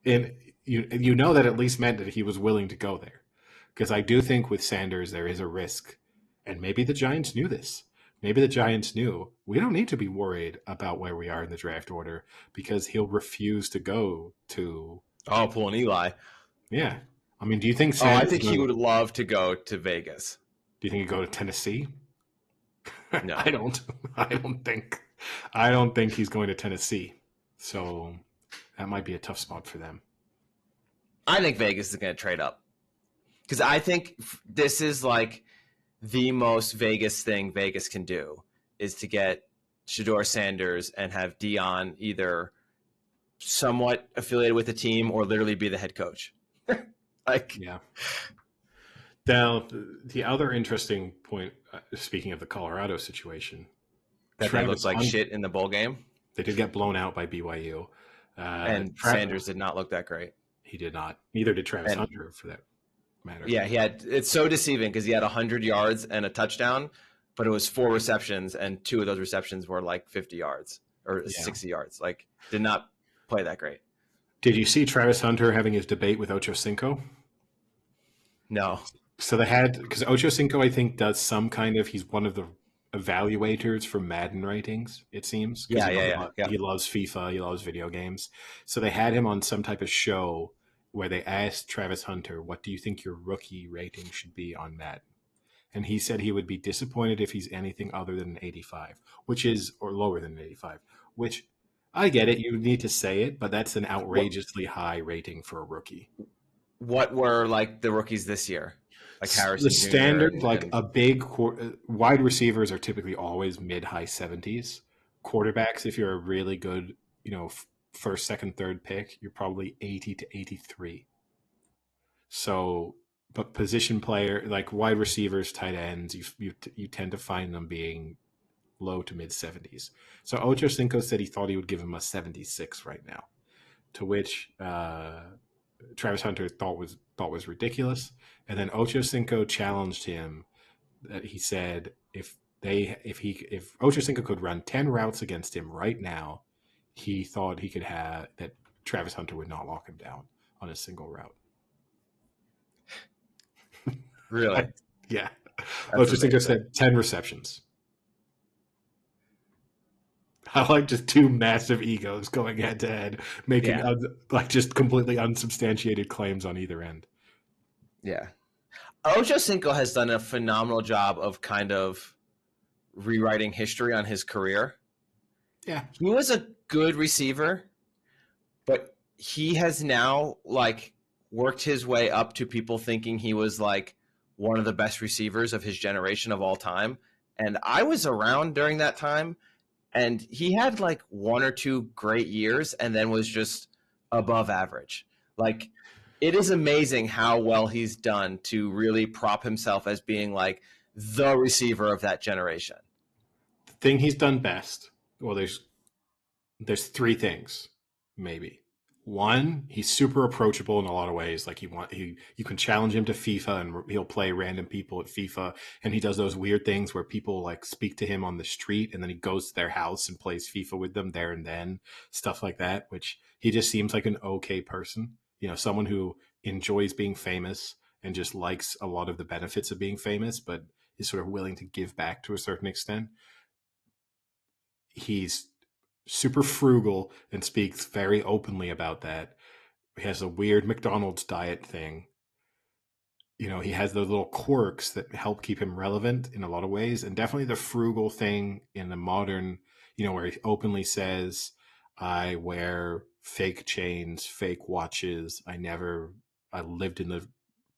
And you know that at least meant that he was willing to go there. Because I do think with Sanders there is a risk. And maybe the Giants knew this. Maybe the Giants knew we don't need to be worried about where we are in the draft order because he'll refuse to go to. Oh, pulling Eli. Yeah. I mean, do you think Sanders... I think he would love to go to Vegas. Do you think he'd go to Tennessee? No. I don't think he's going to Tennessee. So that might be a tough spot for them. I think Vegas is going to trade up. Because I think this is like the most Vegas thing Vegas can do is to get Shedeur Sanders and have Dion either somewhat affiliated with the team or literally be the head coach. Like, Yeah. Now, the other interesting point, speaking of the Colorado situation, that they looked Travis like Hunt, shit in the bowl game. they did get blown out by BYU. And Sanders did not look that great. He did not. Neither did Travis And Hunter, for that matter. yeah, it's so deceiving because he had 100 yards and a touchdown, but it was 4 receptions, and 2 of those receptions were like 50 yards or 60 yards. Like, did not play that great. Did you see Travis Hunter having his debate with Ocho Cinco? No. So they had, because Ocho Cinco, I think, does some kind of, he's one of the evaluators for Madden ratings, it seems. Yeah. He loves FIFA, he loves video games. So they had him on some type of show where they asked Travis Hunter, what do you think your rookie rating should be on Madden? And he said he would be disappointed if he's anything other than an 85, or lower than an 85, which I get it. You need to say it, but that's an outrageously high rating for a rookie. What were like the rookies this year? Like Harrison The Jr. standard, a big wide receivers are typically always mid-high 70s. Quarterbacks, if you're a really good, first, second, third pick, you're probably 80 to 83. So, but position player, like wide receivers, tight ends, you tend to find them being low to mid 70s. So Ocho Cinco said he thought he would give him a 76 right now, to which Travis Hunter thought was ridiculous. And then Ocho Cinco challenged him. That he said if Ocho Cinco could run 10 routes against him right now, he thought he could have that Travis Hunter would not lock him down on a single route. Really? Yeah. Ocho Cinco said 10 receptions. I like just 2 massive egos going head to head, making just completely unsubstantiated claims on either end. Yeah. Ocho Cinco has done a phenomenal job of kind of rewriting history on his career. Yeah. He was a good receiver, but he has now like worked his way up to people thinking he was like one of the best receivers of his generation of all time. And I was around during that time, and he had like 1 or 2 great years and then was just above average. Like, it is amazing how well he's done to really prop himself as being like the receiver of that generation. The thing he's done best, well, there's 3 things, maybe. 1, he's super approachable in a lot of ways. Like you can challenge him to FIFA and he'll play random people at FIFA. And he does those weird things where people like speak to him on the street and then he goes to their house and plays FIFA with them there and then, stuff like that, which he just seems like an okay person. Someone who enjoys being famous and just likes a lot of the benefits of being famous, but is sort of willing to give back to a certain extent. He's super frugal and speaks very openly about that. He has a weird McDonald's diet thing. He has those little quirks that help keep him relevant in a lot of ways. And definitely the frugal thing in the modern, where he openly says, I wear fake chains, fake watches. I lived in the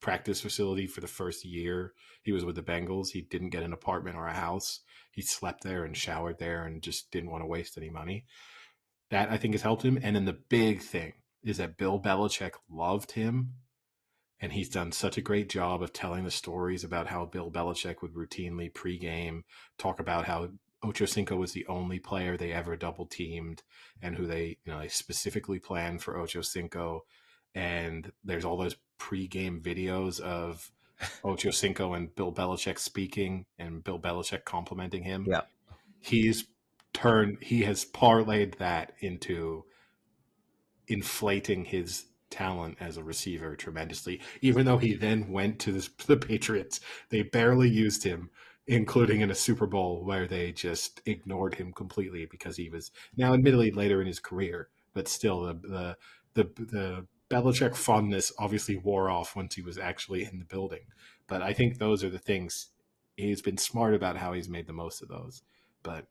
practice facility for the first year he was with the Bengals. He didn't get an apartment or a house. He slept there and showered there and just didn't want to waste any money. That, I think, has helped him. And then the big thing is that Bill Belichick loved him. And he's done such a great job of telling the stories about how Bill Belichick would routinely pregame talk about how Ocho Cinco was the only player they ever double teamed and who they specifically planned for Ocho Cinco. And there's all those pregame videos of Ocho Cinco and Bill Belichick speaking and Bill Belichick complimenting him. Yeah. He has parlayed that into inflating his talent as a receiver tremendously. Even though he then went to the Patriots, they barely used him, including in a Super Bowl where they just ignored him completely because he was now admittedly later in his career, but still the Belichick fondness obviously wore off once he was actually in the building. But I think those are the things. He's been smart about how he's made the most of those. But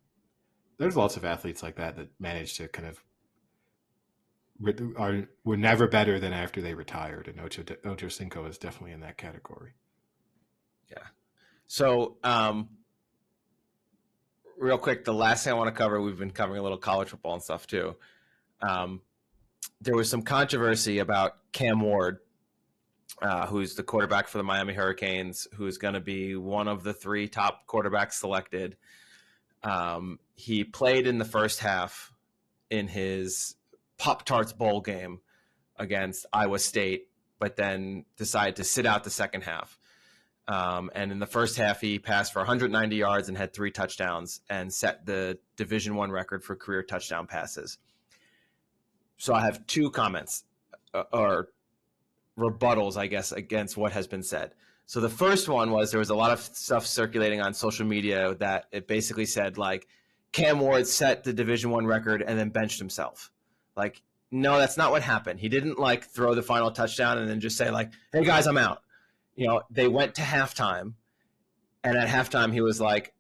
there's lots of athletes like that manage to kind of were never better than after they retired, and Ocho Cinco is definitely in that category. Yeah. So, real quick, the last thing I want to cover, we've been covering a little college football and stuff too. There was some controversy about Cam Ward, who's the quarterback for the Miami Hurricanes, who's going to be one of the 3 top quarterbacks selected. He played in the first half in his Pop-Tarts Bowl game against Iowa State, but then decided to sit out the second half. And in the first half, he passed for 190 yards and had 3 touchdowns and set the Division I record for career touchdown passes. So I have 2 comments or rebuttals, I guess, against what has been said. So the first one was there was a lot of stuff circulating on social media that it basically said, like, Cam Ward set the Division I record and then benched himself. Like, no, that's not what happened. He didn't, like, throw the final touchdown and then just say, like, hey, guys, I'm out. You know, they went to halftime, and at halftime he was like,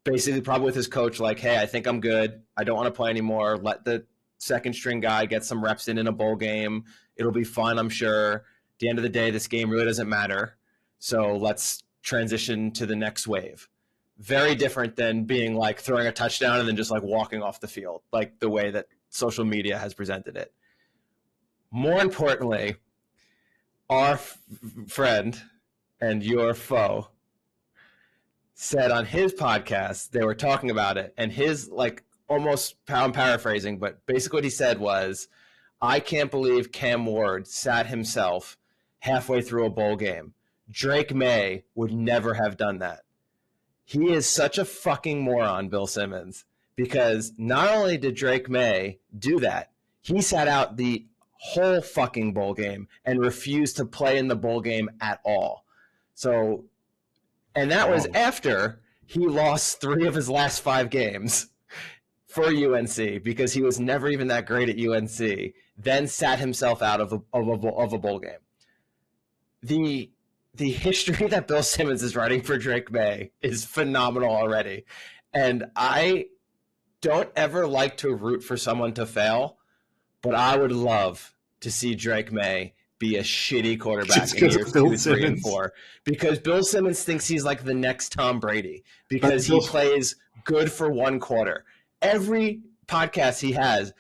basically probably with his coach, like, hey, I think I'm good. I don't want to play anymore. Let the second string guy get some reps in a bowl game. It'll be fun, I'm sure. At the end of the day, this game really doesn't matter. So let's transition to the next wave. Very different than being like throwing a touchdown and then just like walking off the field, like the way that social media has presented it. More importantly, our friend and your foe said on his podcast, they were talking about it, and his, like, almost, I'm paraphrasing, but basically what he said was, I can't believe Cam Ward sat himself halfway through a bowl game. Drake May would never have done that. He is such a fucking moron, Bill Simmons, because not only did Drake May do that, he sat out the whole fucking bowl game and refused to play in the bowl game at all. So, and that was after he lost 3 of his last 5 games for UNC because he was never even that great at UNC, then sat himself out of a bowl game. The history that Bill Simmons is writing for Drake May is phenomenal already. And I don't ever like to root for someone to fail, but I would love to see Drake May be a shitty quarterback in years 2, 3, and 4. Because Bill Simmons thinks he's like the next Tom Brady because he plays good for 1 quarter. Every podcast he has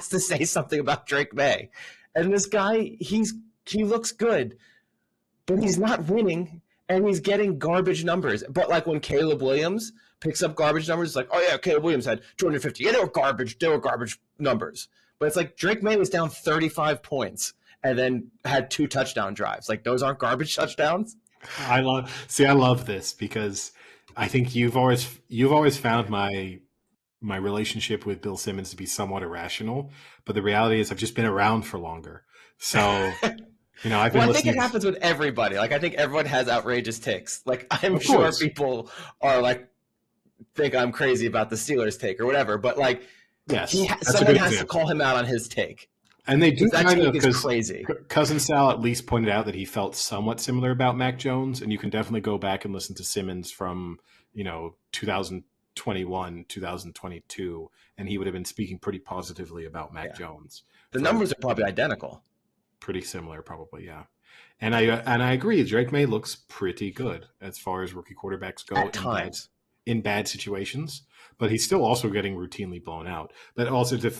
to say something about Drake May. And this guy, he looks good, but he's not winning, and he's getting garbage numbers. But like when Caleb Williams picks up garbage numbers, it's like, oh yeah, Caleb Williams had 250. Yeah, they were garbage numbers. But it's like Drake May was down 35 points and then had 2 touchdown drives. Like, those aren't garbage touchdowns. I love this because I think you've always found my relationship with Bill Simmons to be somewhat irrational, but the reality is I've just been around for longer. So, you know, I think it happens with everybody. Like, I think everyone has outrageous takes. Like, I'm sure people are like, think I'm crazy about the Steelers take or whatever, but like, yes, someone has to call him out on his take. And they do, that kind of, because crazy. Cousin Sal at least pointed out that he felt somewhat similar about Mac Jones, and you can definitely go back and listen to Simmons from, 2021, 2022, and he would have been speaking pretty positively about Mac Jones. The numbers are probably identical. Pretty similar, probably, yeah. And I agree. Drake May looks pretty good as far as rookie quarterbacks go at times in bad situations, but he's still also getting routinely blown out. But also, the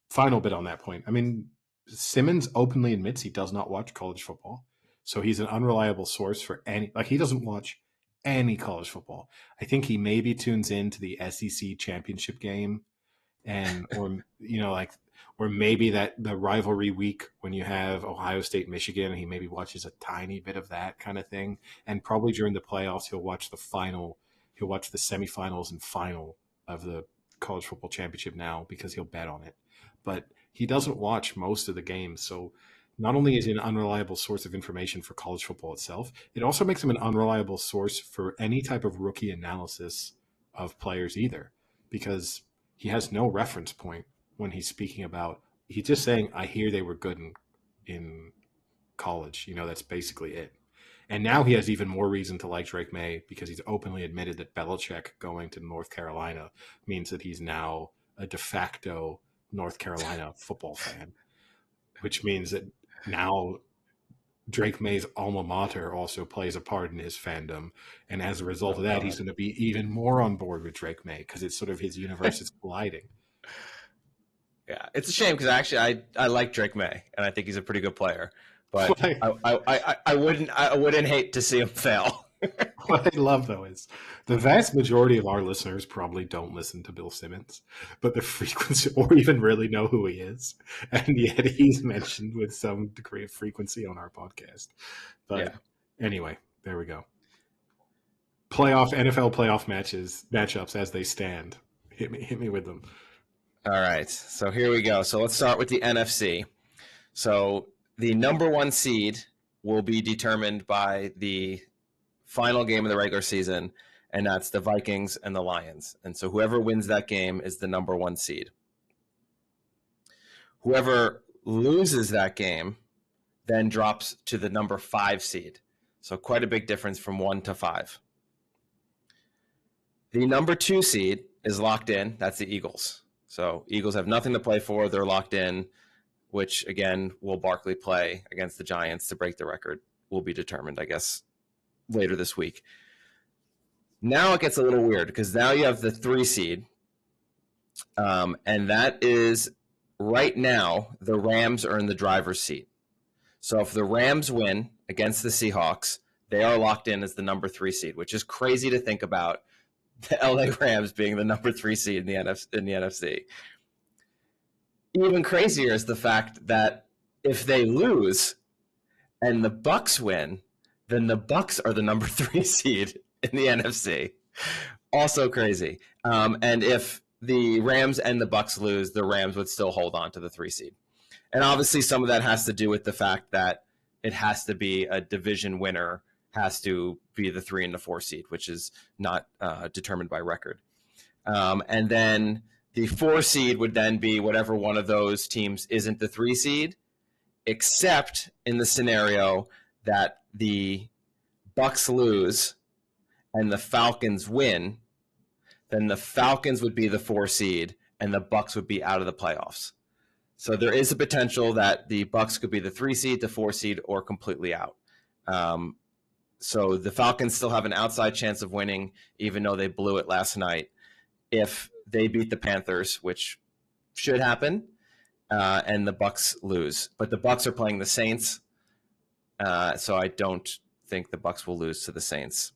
final bit on that point, I mean, Simmons openly admits he does not watch college football, so he's an unreliable source for he doesn't watch any college football. I think he maybe tunes into the SEC championship game, or maybe that the rivalry week when you have Ohio State, Michigan, he maybe watches a tiny bit of that kind of thing. And probably during the playoffs, he'll watch the semifinals and final of the college football championship now because he'll bet on it. But he doesn't watch most of the games. So not only is he an unreliable source of information for college football itself, it also makes him an unreliable source for any type of rookie analysis of players either, because he has no reference point when he's speaking about. He's just saying, I hear they were good in college. That's basically it. And now he has even more reason to like Drake May because he's openly admitted that Belichick going to North Carolina means that he's now a de facto North Carolina football fan, which means that now Drake May's alma mater also plays a part in his fandom. And as a result of that, he's going to be even more on board with Drake May because it's sort of his universe is colliding. Yeah, it's a shame because actually I like Drake May and I think he's a pretty good player, but I wouldn't hate to see him fail. What I love though is the vast majority of our listeners probably don't listen to Bill Simmons, but the frequency or even really know who he is, and yet he's mentioned with some degree of frequency on our podcast. But anyway, there we go. NFL playoff matchups as they stand. Hit me with them. All right, so here we go. So let's start with the NFC. So the number 1 seed will be determined by the final game of the regular season, and that's the Vikings and the Lions. And so whoever wins that game is the number 1 seed. Whoever loses that game then drops to the number 5 seed. So quite a big difference from 1 to 5. The number 2 seed is locked in. That's the Eagles. So Eagles have nothing to play for. They're locked in, which, again, will Barkley play against the Giants to break the record will be determined, I guess, later this week. Now it gets a little weird because now you have the 3 seed, and that is right now the Rams are in the driver's seat. So if the Rams win against the Seahawks, they are locked in as the number 3 seed, which is crazy to think about. The LA Rams being the number 3 seed in the NFC. Even crazier is the fact that if they lose and the Bucs win, then the Bucs are the number 3 seed in the NFC. Also crazy. And if the Rams and the Bucs lose, the Rams would still hold on to the 3 seed. And obviously some of that has to do with the fact that it has to be a division winner has to be the 3 and the 4 seed, which is not determined by record. And then the 4 seed would then be whatever one of those teams isn't the 3 seed, except in the scenario that the Bucs lose and the Falcons win, then the Falcons would be the 4 seed and the Bucs would be out of the playoffs. So there is a potential that the Bucs could be the 3 seed, the 4 seed, or completely out. So the Falcons still have an outside chance of winning, even though they blew it last night, if they beat the Panthers, which should happen, and the Bucs lose. But the Bucs are playing the Saints, so I don't think the Bucs will lose to the Saints.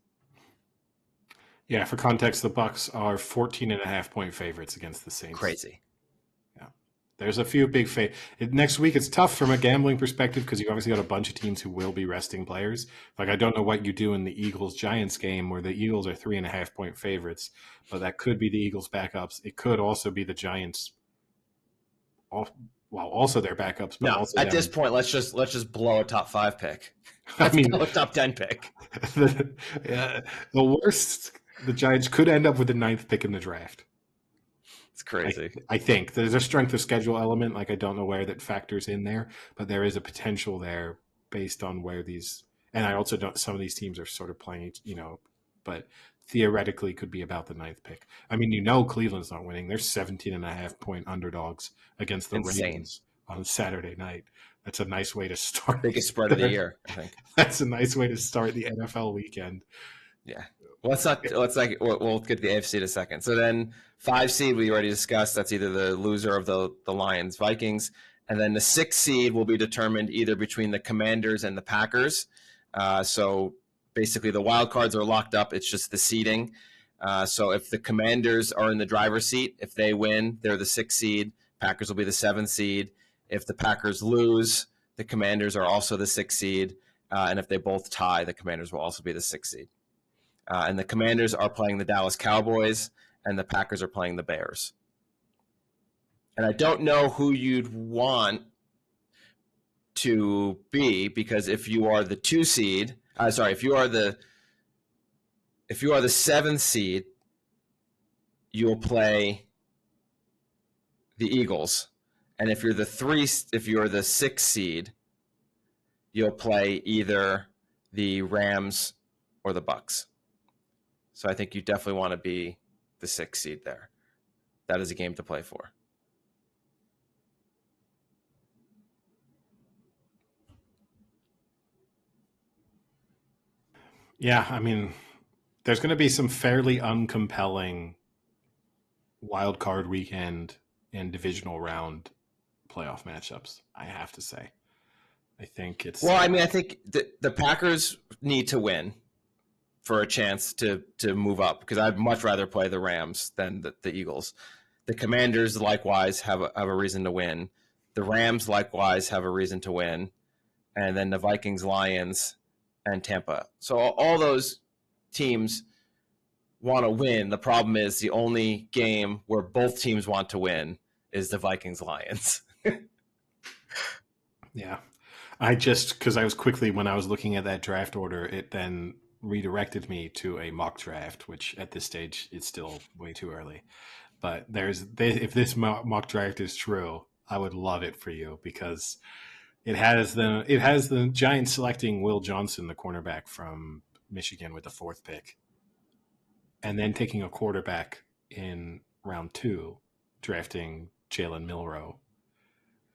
Yeah, for context, the Bucs are 14.5-point favorites against the Saints. Crazy. There's a few big next week. It's tough from a gambling perspective because you obviously got a bunch of teams who will be resting players. Like I don't know what you do in the Eagles-Giants game where the Eagles are 3.5-point favorites, but that could be the Eagles' backups. It could also be the Giants. Also their backups. But no, also at this point, let's just blow a top 5 pick. Let's blow a top 10 pick. The worst, the Giants could end up with the 9th pick in the draft. It's crazy. I think there's a strength of schedule element. Like I don't know where that factors in there, but there is a potential there based on where these. And I also don't. Some of these teams are sort of playing, but theoretically could be about the 9th pick. I mean, Cleveland's not winning. They're 17.5-point underdogs against the Ravens on Saturday night. That's a nice way to start. Biggest spread of the year, I think. That's a nice way to start the NFL weekend. Yeah. We'll get the AFC in a second. So then 5 seed we already discussed. That's either the loser of the Lions, Vikings, and then the 6th seed will be determined either between the Commanders and the Packers. So basically the wild cards are locked up. It's just the seeding. So if the Commanders are in the driver's seat, if they win, they're the 6th seed. Packers will be the 7th seed. If the Packers lose, the Commanders are also the 6th seed. And if they both tie, the Commanders will also be the 6th seed. And the Commanders are playing the Dallas Cowboys, and the Packers are playing the Bears. And I don't know who you'd want to be, because if you are the 2 seed, if you are the 7th seed, you'll play the Eagles, and if you're the 6th seed, you'll play either the Rams or the Bucs. So I think you definitely want to be the 6th seed there. That is a game to play for. Yeah, I mean, there's going to be some fairly uncompelling wild card weekend and divisional round playoff matchups, I have to say. I think it's Well, I mean, I think the Packers need to win for a chance to move up, because I'd much rather play the Rams than the Eagles. The Commanders likewise have a reason to win. The Rams likewise have a reason to win, and then the Vikings, Lions, and Tampa. So all those teams want to win. The problem is the only game where both teams want to win is the Vikings, Lions. Yeah. Because I was quickly, when I was looking at that draft order, it then redirected me to a mock draft, which at this stage is still way too early. But if this mock draft is true, I would love it for you, because it has the Giants selecting Will Johnson, the cornerback from Michigan, with the 4th pick, and then taking a quarterback in round 2, drafting Jalen Milroe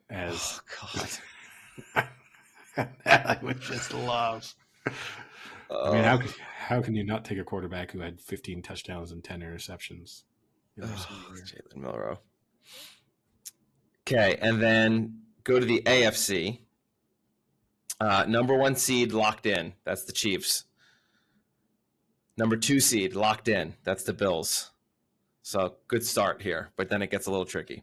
as. Oh, God. That I would just love. I mean, how can you not take a quarterback who had 15 touchdowns and 10 interceptions? Jalen Milroe. Okay, and then go to the AFC. Number 1 seed locked in. That's the Chiefs. Number 2 seed locked in. That's the Bills. So good start here, but then it gets a little tricky.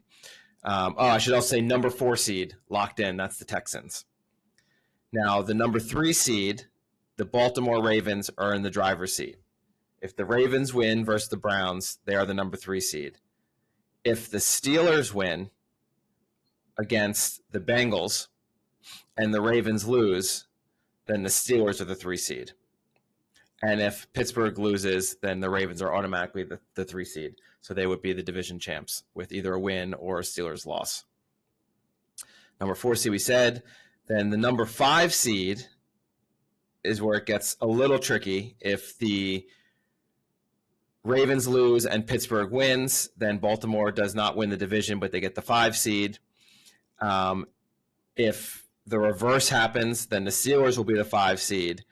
I should also say number 4 seed locked in. That's the Texans. Now, the number 3 seed, the Baltimore Ravens, are in the driver's seat. If the Ravens win versus the Browns, they are the number 3 seed. If the Steelers win against the Bengals and the Ravens lose, then the Steelers are the 3 seed. And if Pittsburgh loses, then the Ravens are automatically the 3 seed. So they would be the division champs with either a win or a Steelers loss. Number 4 seed, we said. Then the number 5 seed is where it gets a little tricky. If the Ravens lose and Pittsburgh wins, then Baltimore does not win the division, but they get the 5 seed. If the reverse happens, then the Steelers will be the 5 seed.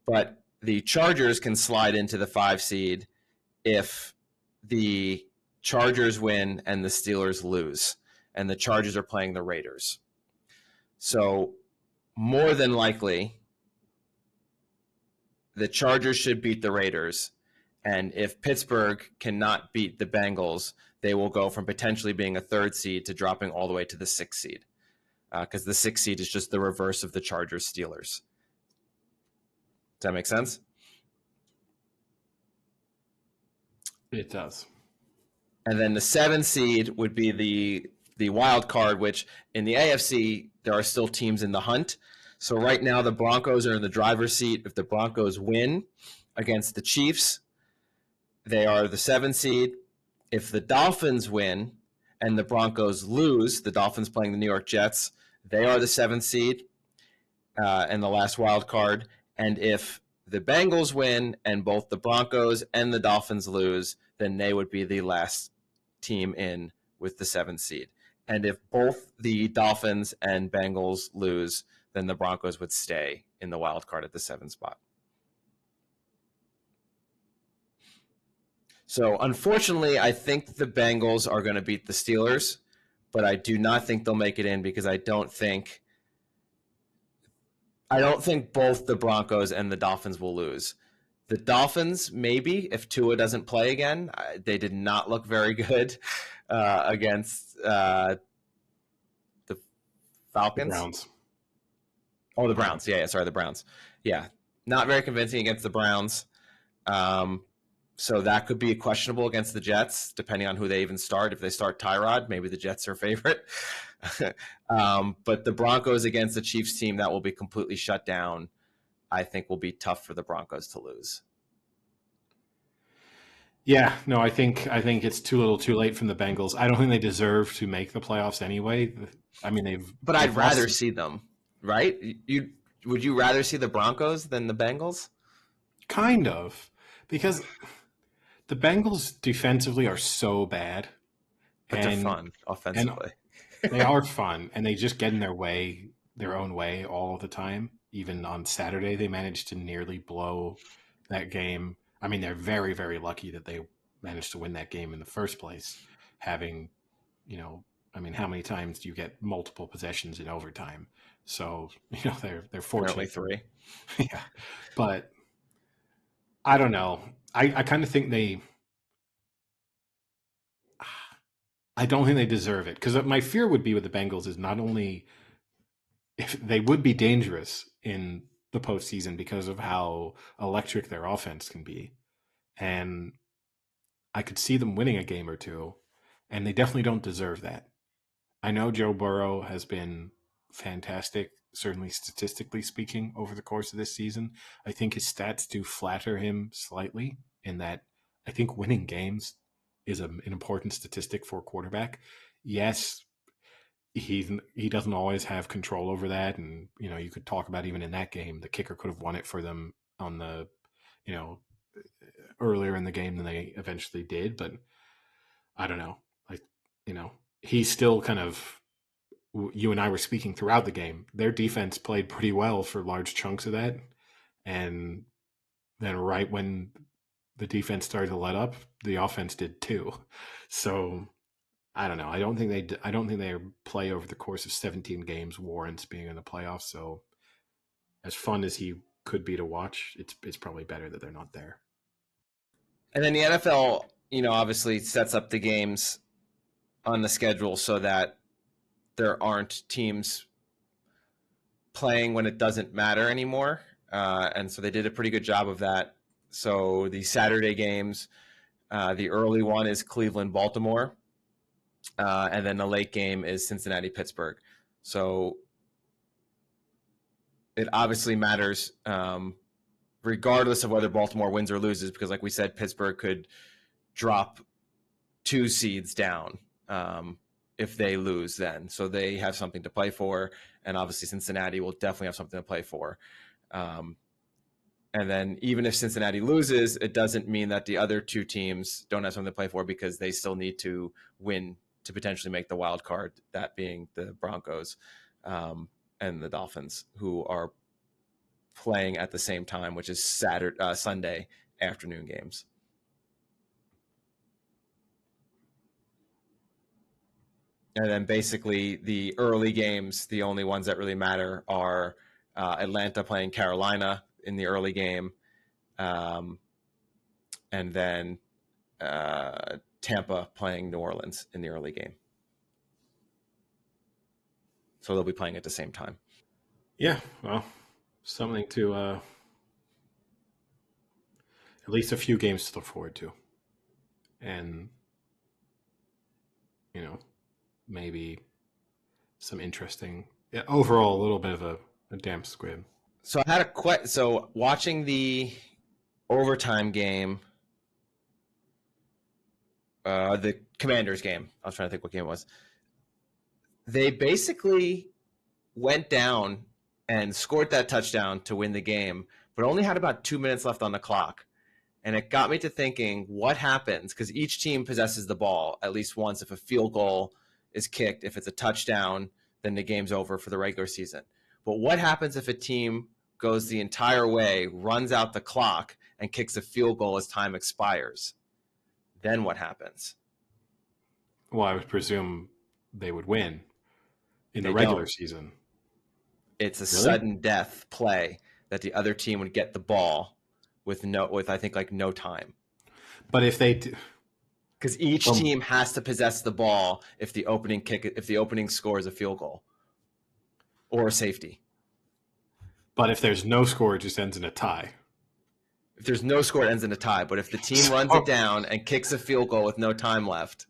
But the Chargers can slide into the 5 seed if the Chargers win and the Steelers lose. And the Chargers are playing the Raiders. So more than likely, the Chargers should beat the Raiders. And if Pittsburgh cannot beat the Bengals, they will go from potentially being a 3rd seed to dropping all the way to the 6th seed. Because the 6th seed is just the reverse of the Chargers-Steelers. Does that make sense? It does. And then the 7th seed would be the wild card, which in the AFC, there are still teams in the hunt. So right now, the Broncos are in the driver's seat. If the Broncos win against the Chiefs, they are the 7th seed. If the Dolphins win and the Broncos lose, the Dolphins playing the New York Jets, they are the 7th seed and the last wild card. And if the Bengals win and both the Broncos and the Dolphins lose, then they would be the last team in with the 7th seed. And if both the Dolphins and Bengals lose, then the Broncos would stay in the wild card at the 7th spot. So unfortunately, I think the Bengals are going to beat the Steelers, but I do not think they'll make it in, because I don't think both the Broncos and the Dolphins will lose. The Dolphins, maybe, if Tua doesn't play again. They did not look very good against the Falcons. The Browns. Oh, the Browns. Yeah, sorry, the Browns. Yeah, not very convincing against the Browns. So that could be questionable against the Jets, depending on who they even start. If they start Tyrod, maybe the Jets are favorite. But the Broncos against the Chiefs team that will be completely shut down, I think will be tough for the Broncos to lose. Yeah, no, I think it's too little too late from the Bengals. I don't think they deserve to make the playoffs anyway. I mean, But I'd rather see them, right? Would you rather see the Broncos than the Bengals? Kind of, because the Bengals defensively are so bad. But they're fun offensively. They are fun, and they just get in their own way all the time. Even on Saturday, they managed to nearly blow that game. I mean, they're very, very lucky that they managed to win that game in the first place, having, I mean, how many times do you get multiple possessions in overtime? So, they're Apparently fortunate. 3. Yeah. But I don't know. I kind of think I don't think they deserve it, because my fear would be with the Bengals is not only if they would be dangerous in the postseason because of how electric their offense can be, and I could see them winning a game or two, and they definitely don't deserve that. I know Joe Burrow has been fantastic, certainly statistically speaking, over the course of this season. I think his stats do flatter him slightly in that I think winning games is an important statistic for a quarterback. Yes, he doesn't always have control over that, and you could talk about even in that game, the kicker could have won it for them on the you know earlier in the game than they eventually did. But I don't know, like he's still kind of, you and I were speaking throughout the game, their defense played pretty well for large chunks of that, and then right when the defense started to let up, the offense did too. So I don't know. I don't think their play over the course of 17 games warrants being in the playoffs. So as fun as he could be to watch, it's probably better that they're not there. And then the NFL, obviously sets up the games on the schedule so that there aren't teams playing when it doesn't matter anymore. And so they did a pretty good job of that. So the Saturday games, the early one is Cleveland-Baltimore, and then the late game is Cincinnati-Pittsburgh. So it obviously matters regardless of whether Baltimore wins or loses, because like we said, Pittsburgh could drop 2 seeds down if they lose then. So they have something to play for, and obviously Cincinnati will definitely have something to play for. And then even if Cincinnati loses, it doesn't mean that the other 2 teams don't have something to play for, because they still need to win to potentially make the wild card, that being the Broncos and the Dolphins, who are playing at the same time, which is Sunday afternoon games. And then basically the early games, the only ones that really matter are Atlanta playing Carolina in the early game, and then Tampa playing New Orleans in the early game. So they'll be playing at the same time. Yeah, well, something to at least a few games to look forward to. And, maybe some interesting, overall, a little bit of a damp squib. So I had so watching the overtime game, the Commanders game, I was trying to think what game it was. They basically went down and scored that touchdown to win the game, but only had about 2 minutes left on the clock. And it got me to thinking, what happens? Because each team possesses the ball at least once. If a field goal is kicked, if it's a touchdown, then the game's over for the regular season. But what happens if a team goes the entire way, runs out the clock, and kicks a field goal as time expires? Then what happens? Well, I would presume they would win in the regular season. It's a sudden death play that the other team would get the ball with I think like no time. But if they do, because each team has to possess the ball if the opening score is a field goal or a safety. But if there's no score, it just ends in a tie. If there's no score, it ends in a tie. But if the team runs it down and kicks a field goal with no time left,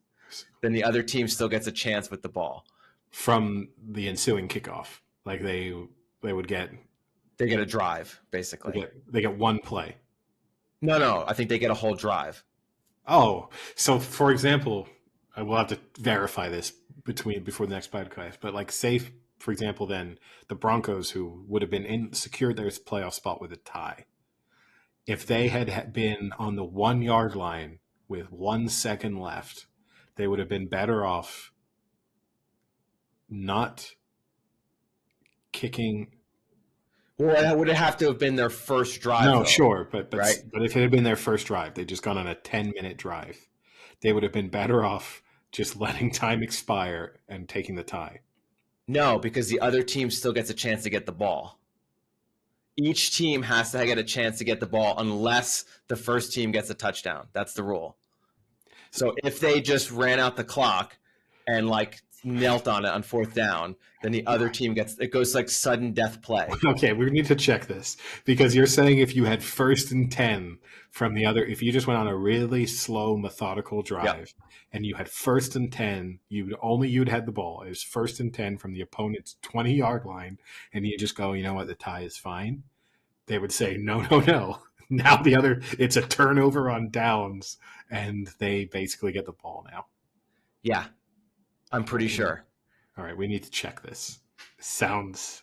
then the other team still gets a chance with the ball from the ensuing kickoff. Like they get a drive, basically. They get one play. No, I think they get a whole drive. Oh, so for example, I will have to verify this before the next podcast. But like, say for example, then the Broncos, who would have been secured their playoff spot with a tie, if they had been on the 1 yard line with 1 second left, they would have been better off not kicking. Well, would it have to have been their first drive, No, though? sure, but Right? if it had been their first drive, they'd just gone on a 10-minute drive. They would have been better off just letting time expire and taking the tie. No, because the other team still gets a chance to get the ball. Each team has to get a chance to get the ball unless the first team gets a touchdown. That's the rule. So if they just ran out the clock and like knelt on it on fourth down, then the other team it goes like sudden death play. Okay, we need to check this because you're saying if you had 1st and 10 from the other, if you just went on a really slow, methodical drive and you had 1st and 10, you'd had the ball. It was 1st and 10 from the opponent's 20-yard line, and you just go, you know what, the tie is fine. They would say, no, no, no. Now it's a turnover on downs, and they basically get the ball now. Yeah, I'm pretty sure. All right, we need to check this. It sounds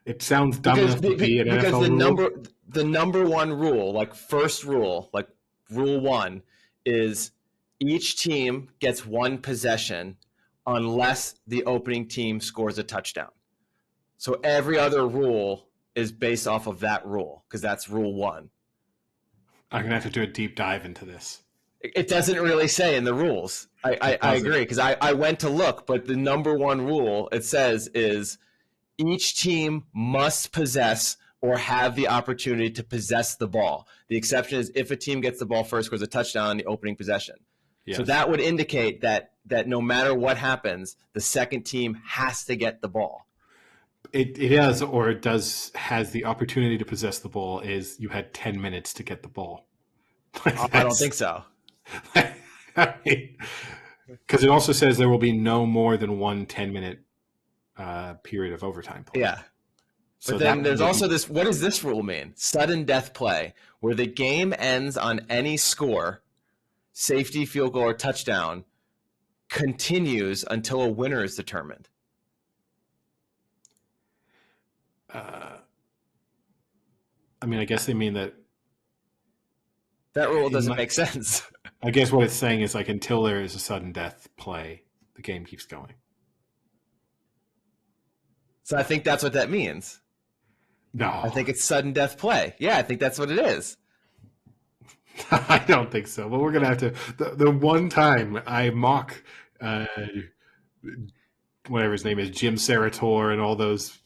dumb enough to be an because NFL rule. The number one rule, like first rule, like rule 1, is each team gets one possession unless the opening team scores a touchdown. So every other rule is based off of that rule because that's rule 1. I'm gonna have to do a deep dive into this. It doesn't really say in the rules. I agree because I went to look, but the number one rule it says is each team must possess or have the opportunity to possess the ball. The exception is if a team gets the ball first, scores a touchdown on the opening possession. Yes. So that would indicate that no matter what happens, the second team has to get the ball. It has the opportunity to possess the ball is you had 10 minutes to get the ball. I don't think so. Because it also says there will be no more than one 10-minute period of overtime play. Yeah. So but then there's also this, what does this rule mean? Sudden death play, where the game ends on any score, safety, field goal, or touchdown, continues until a winner is determined. I mean, I guess they mean that. That rule doesn't make sense. I guess what it's saying is like until there is a sudden death play, the game keeps going. So I think that's what that means. No. I think it's sudden death play. Yeah, I think that's what it is. I don't think so. But we're going to have to. The one time I mock whatever his name is, Jim Sarator and all those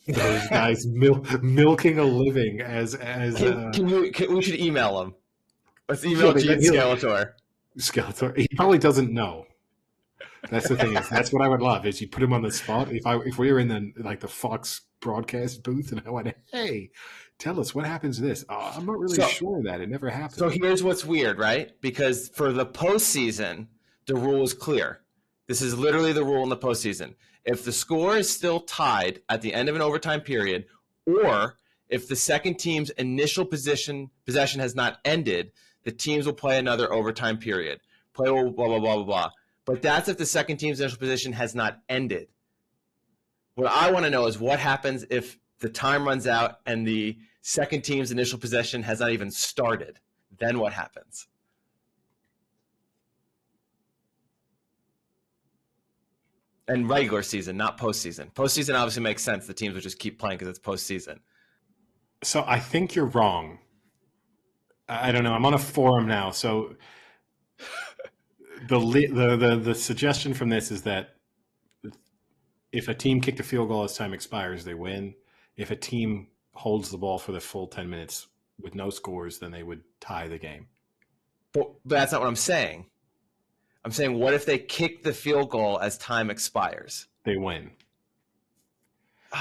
guys milking a living as we should email him. Let's email Gene Skeletor. Skeletor. He probably doesn't know. That's the thing. That's what I would love is you put him on the spot. If we were in the Fox broadcast booth and I went, hey, tell us what happens to this. Oh, I'm not really sure that it never happened. So here's what's weird, right? Because for the postseason, the rule is clear. This is literally the rule in the postseason. If the score is still tied at the end of an overtime period, or if the second team's initial possession has not ended, the teams will play another overtime period. Play blah, blah, blah, blah, blah. But that's if the second team's initial possession has not ended. What I want to know is what happens if the time runs out and the second team's initial possession has not even started. Then what happens? And regular season, not postseason. Postseason obviously makes sense. The teams would just keep playing because it's postseason. So I think you're wrong. I don't know. I'm on a forum now. So the suggestion from this is that if a team kicked a field goal as time expires, they win. If a team holds the ball for the full 10 minutes with no scores, then they would tie the game. But that's not what I'm saying. I'm saying, what if they kick the field goal as time expires? They win.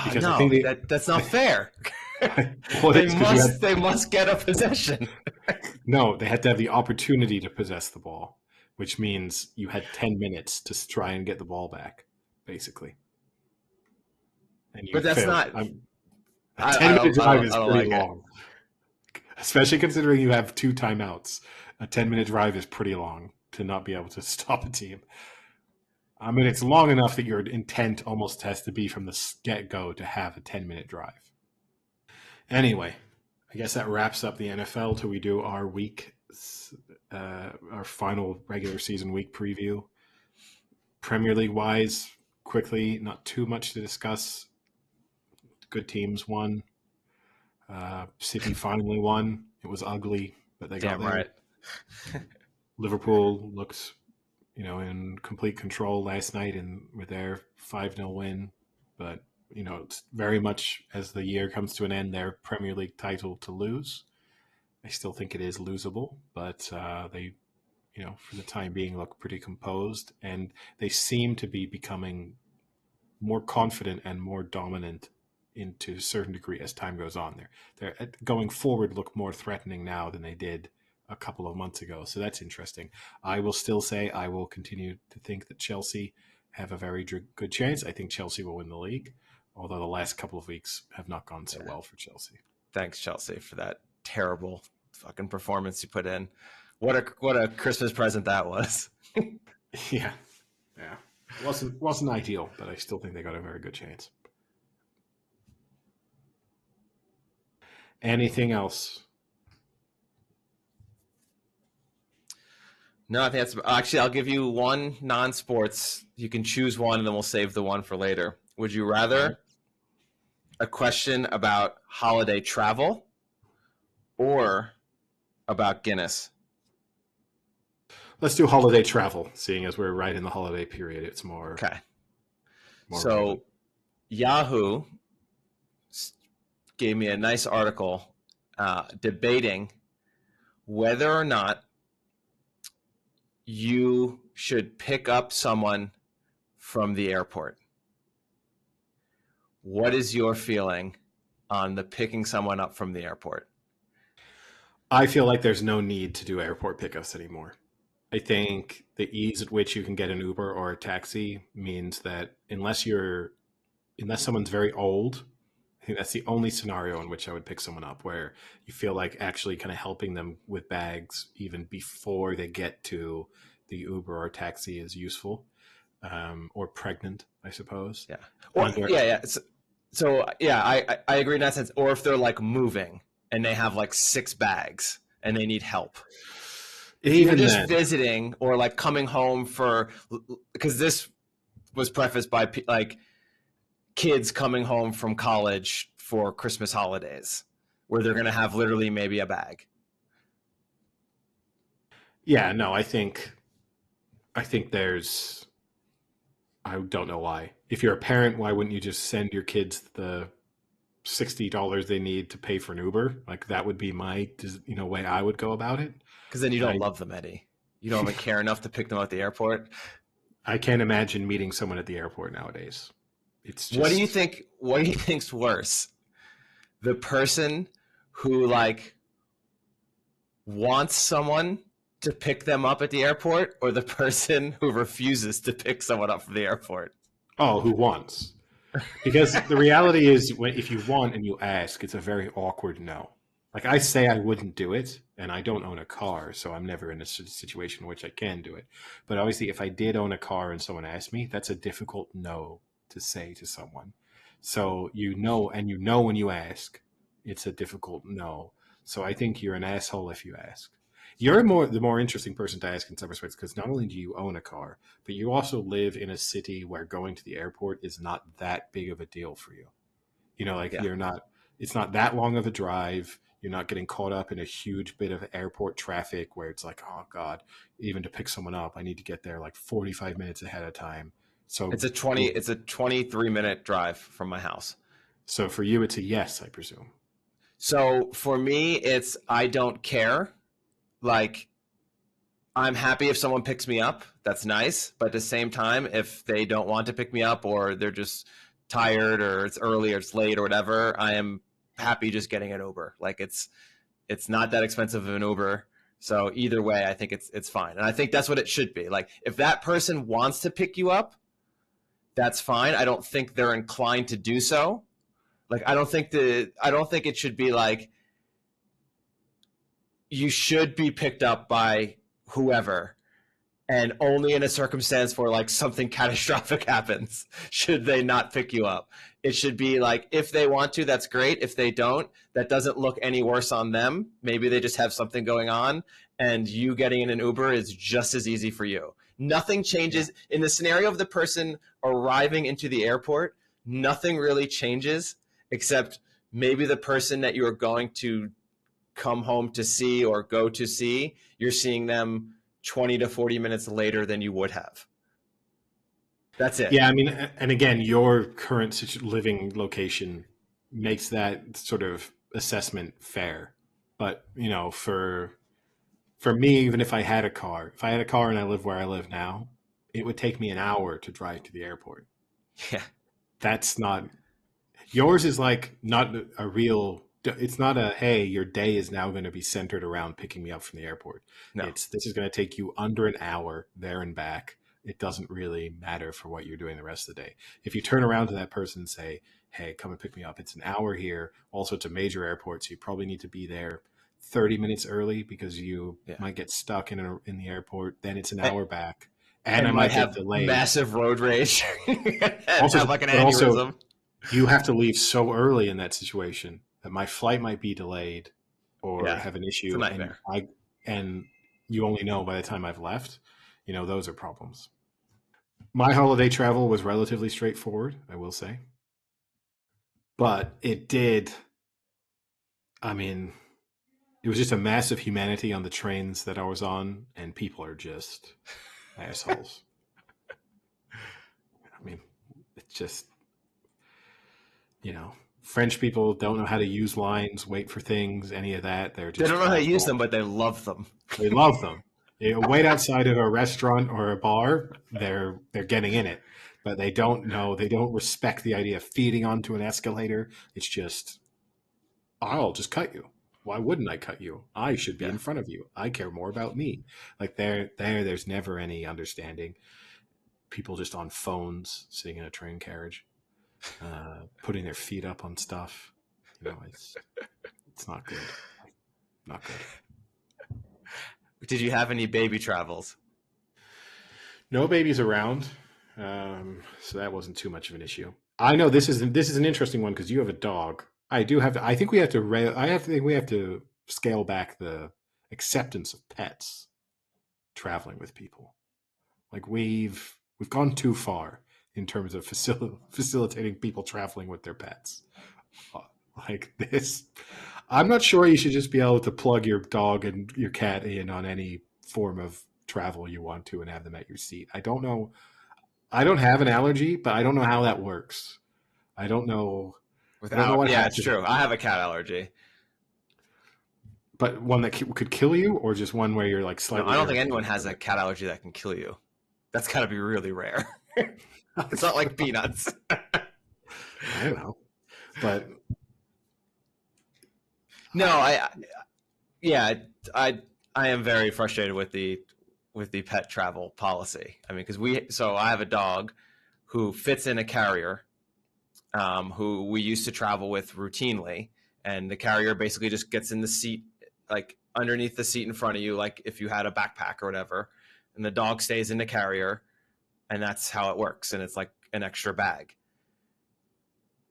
Because no, that's not fair. Well, they must get a possession. No, they had to have the opportunity to possess the ball, which means you had 10 minutes to try and get the ball back, basically. And you but that's failed. not. A 10-minute drive is pretty long. Especially considering you have 2 timeouts. A 10-minute drive is pretty long to not be able to stop a team. I mean, it's long enough that your intent almost has to be from the get-go to have a 10-minute drive. Anyway, I guess that wraps up the NFL till we do our our final regular season week preview. Premier League-wise, quickly, not too much to discuss. Good teams won. City finally won. It was ugly, but they got Damn there. right. Liverpool looked, in complete control last night and with their 5-0 win. But, it's very much as the year comes to an end, their Premier League title to lose. I still think it is losable, but they, for the time being, look pretty composed. And they seem to be becoming more confident and more dominant into a certain degree as time goes on. They're going forward look more threatening now than they did a couple of months ago. So that's interesting. I will still say I will continue to think that Chelsea have a very good chance. I think Chelsea will win the league, although the last couple of weeks have not gone so well for Chelsea. Thanks, Chelsea, for that terrible fucking performance you put in. What a Christmas present that was. Yeah. It wasn't ideal, but I still think they got a very good chance. Anything else? No, I think that's actually. I'll give you one non-sports. You can choose one, and then we'll save the one for later. Would you rather a question about holiday travel or about Guinness? Let's do holiday travel, seeing as we're right in the holiday period. It's more okay. More so, relevant. Yahoo gave me a nice article debating whether or not you should pick up someone from the airport. What is your feeling on the picking someone up from the airport? I feel like there's no need to do airport pickups anymore. I think the ease at which you can get an Uber or a taxi means that unless someone's very old, I think that's the only scenario in which I would pick someone up, where you feel like actually kind of helping them with bags even before they get to the Uber or taxi is useful. Or pregnant, I suppose. Yeah. Yeah. So I agree in that sense. Or if they're like moving and they have like 6 bags and they need help. If you're just visiting or like coming home because this was prefaced by like kids coming home from college for Christmas holidays, where they're going to have literally maybe a bag. Yeah, no, I think I don't know why. If you're a parent, why wouldn't you just send your kids the $60 they need to pay for an Uber? Like that would be my, way I would go about it. Because then you don't love them, Eddie. You don't even care enough to pick them up at the airport. I can't imagine meeting someone at the airport nowadays. It's just... What do you think's worse? The person who like wants someone to pick them up at the airport, or the person who refuses to pick someone up from the airport? Oh, who wants? Because the reality is, if you want and you ask, it's a very awkward no. Like I say I wouldn't do it, and I don't own a car, so I'm never in a situation in which I can do it. But obviously, if I did own a car and someone asked me, that's a difficult no to say to someone. So and when you ask, it's a difficult no. So I think you're an asshole if you ask. You're the more interesting person to ask in some respects, because not only do you own a car, but you also live in a city where going to the airport is not that big of a deal for you. It's not that long of a drive. You're not getting caught up in a huge bit of airport traffic where it's like, oh God, even to pick someone up, I need to get there like 45 minutes ahead of time. So it's a 23-minute drive from my house. So for you, it's a yes, I presume. So for me, it's I don't care. Like, I'm happy if someone picks me up. That's nice. But at the same time, if they don't want to pick me up, or they're just tired, or it's early or it's late or whatever, I am happy just getting an Uber. Like it's not that expensive of an Uber. So either way, I think it's fine. And I think that's what it should be. Like if that person wants to pick you up, that's fine. I don't think they're inclined to do so. Like I don't think it should be like, you should be picked up by whoever, and only in a circumstance where like something catastrophic happens should they not pick you up. It should be like, if they want to, that's great. If they don't, that doesn't look any worse on them. Maybe they just have something going on, and you getting in an Uber is just as easy for you. Nothing changes in the scenario of the person arriving into the airport. Nothing really changes except maybe the person that you're going to come home to see or go to see, you're seeing them 20 to 40 minutes later than you would have. That's it. Yeah, I mean, and again, your current living location makes that sort of assessment fair. But, for me, even if I had a car, and I live where I live now, it would take me an hour to drive to the airport. Yeah. That's not, yours is like not a real, it's not a, hey, your day is now going to be centered around picking me up from the airport. No. This is going to take you under an hour there and back. It doesn't really matter for what you're doing the rest of the day. If you turn around to that person and say, hey, come and pick me up, it's an hour here. Also, it's a major airport, so you probably need to be there 30 minutes early because you might get stuck in the airport. Then it's an hour back. And I might have get delayed. Massive road rage. Also, have like an aneurysm. You have to leave so early in that situation that my flight might be delayed or have an issue. It's a nightmare. And you only know by the time I've left. Those are problems. My holiday travel was relatively straightforward, I will say. But it was just a massive humanity on the trains that I was on, and people are just assholes. I mean, it's just, French people don't know how to use lines, wait for things, any of that. They don't know how to use them, but they love them. They love them. Wait outside of a restaurant or a bar, they're getting in it. But they don't respect the idea of feeding onto an escalator. It's just, I'll just cut you. Why wouldn't I cut you? I should be in front of you. I care more about me. Like there's never any understanding. People just on phones, sitting in a train carriage, putting their feet up on stuff. It's not good. Not good. Did you have any baby travels? No babies around, so that wasn't too much of an issue. I know this is an interesting one because you have a dog. I think we have to scale back the acceptance of pets traveling with people. Like we've gone too far in terms of facilitating people traveling with their pets. Like this, I'm not sure you should just be able to plug your dog and your cat in on any form of travel you want to and have them at your seat. I don't know. I don't have an allergy, but I don't know how that works. I don't know. It's true. I have a cat allergy. But one that could kill you, or just one where you're like slightly... No, I don't think anyone has a cat allergy that can kill you. That's got to be really rare. It's not like peanuts. I don't know. But... No, I am very frustrated with the pet travel policy. I mean, because I have a dog who fits in a carrier, who we used to travel with routinely, and the carrier basically just gets in the seat, like underneath the seat in front of you, like if you had a backpack or whatever, and the dog stays in the carrier, and that's how it works, and it's like an extra bag.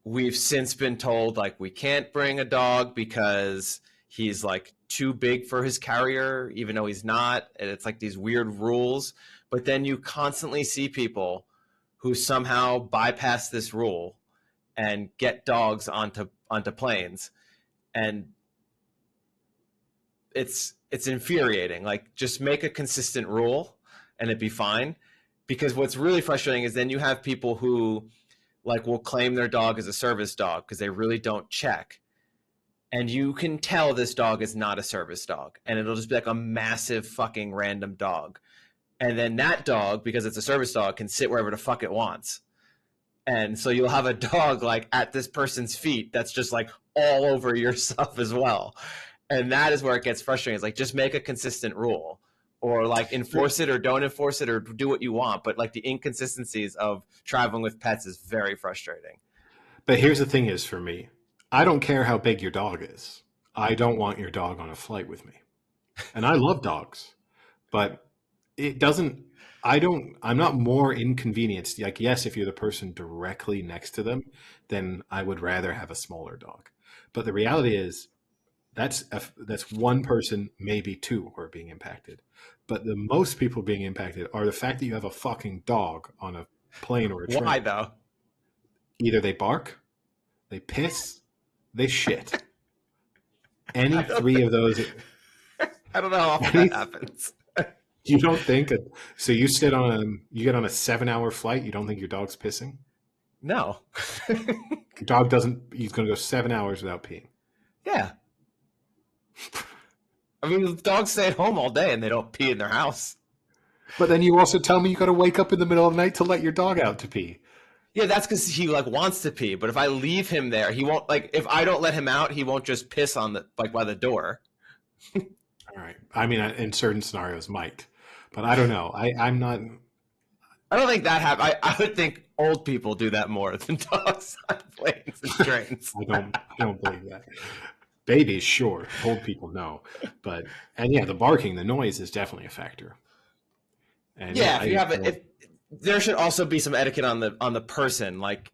We've since been told like we can't bring a dog because he's like too big for his carrier, even though he's not. And it's like these weird rules. But then you constantly see people who somehow bypass this rule and get dogs onto planes. And it's infuriating. Like just make a consistent rule and it'd be fine. Because what's really frustrating is then you have people who like will claim their dog as a service dog because they really don't check. And you can tell this dog is not a service dog. And it'll just be like a massive fucking random dog. And then that dog, because it's a service dog, can sit wherever the fuck it wants. And so you'll have a dog like at this person's feet that's just like all over your stuff as well. And that is where it gets frustrating. It's like just make a consistent rule. Or like enforce it or don't enforce it or do what you want. But like the inconsistencies of traveling with pets is very frustrating. But here's the thing is for me, I don't care how big your dog is. I don't want your dog on a flight with me. And I love dogs, but I'm not more inconvenienced. Like, yes, if you're the person directly next to them, then I would rather have a smaller dog. But the reality is that's one person, maybe two who are being impacted. But the most people being impacted are the fact that you have a fucking dog on a plane or a train. Why though? Either they bark, they piss, They shit. Any three of those. I don't know how often that happens. You don't think so? You get on a 7-hour flight. You don't think your dog's pissing? No. Your dog doesn't. He's going to go 7 hours without peeing. Yeah. I mean, dogs stay at home all day and they don't pee in their house. But then you also tell me you got to wake up in the middle of the night to let your dog out to pee. Yeah, that's because he like wants to pee. But if I leave him there, he won't. Like, if I don't let him out, he won't just piss on the by the door. All right. I mean, in certain scenarios, might, but I don't know. I'm not. I don't think that happens. I would think old people do that more than dogs on planes and trains. I don't believe that. Babies, sure. Old people, no. But the barking, the noise is definitely a factor. And yeah, if there should also be some etiquette on the person. Like,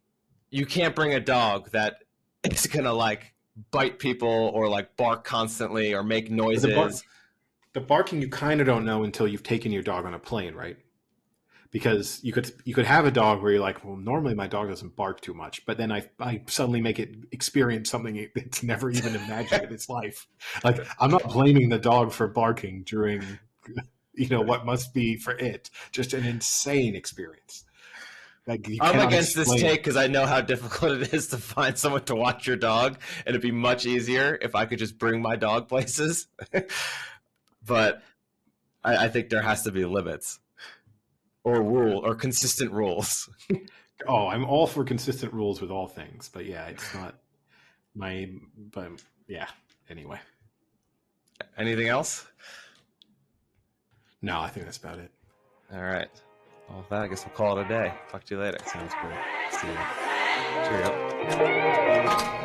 you can't bring a dog that is gonna like bite people or like bark constantly or make noises. The barking you kind of don't know until you've taken your dog on a plane, right? Because you could have a dog where you're like, well, normally my dog doesn't bark too much, but then I suddenly make it experience something it's never even imagined in its life. Like, I'm not blaming the dog for barking during, what must be for it just an insane experience. Like, I'm against this take because I know how difficult it is to find someone to watch your dog, and it'd be much easier if I could just bring my dog places. But I think there has to be limits. Or consistent rules. Oh, I'm all for consistent rules with all things, but yeah, it's not but yeah, anyway. Anything else? No, I think that's about it. All right. Well, with that, I guess we'll call it a day. Talk to you later. Sounds great. See you. Cheerio.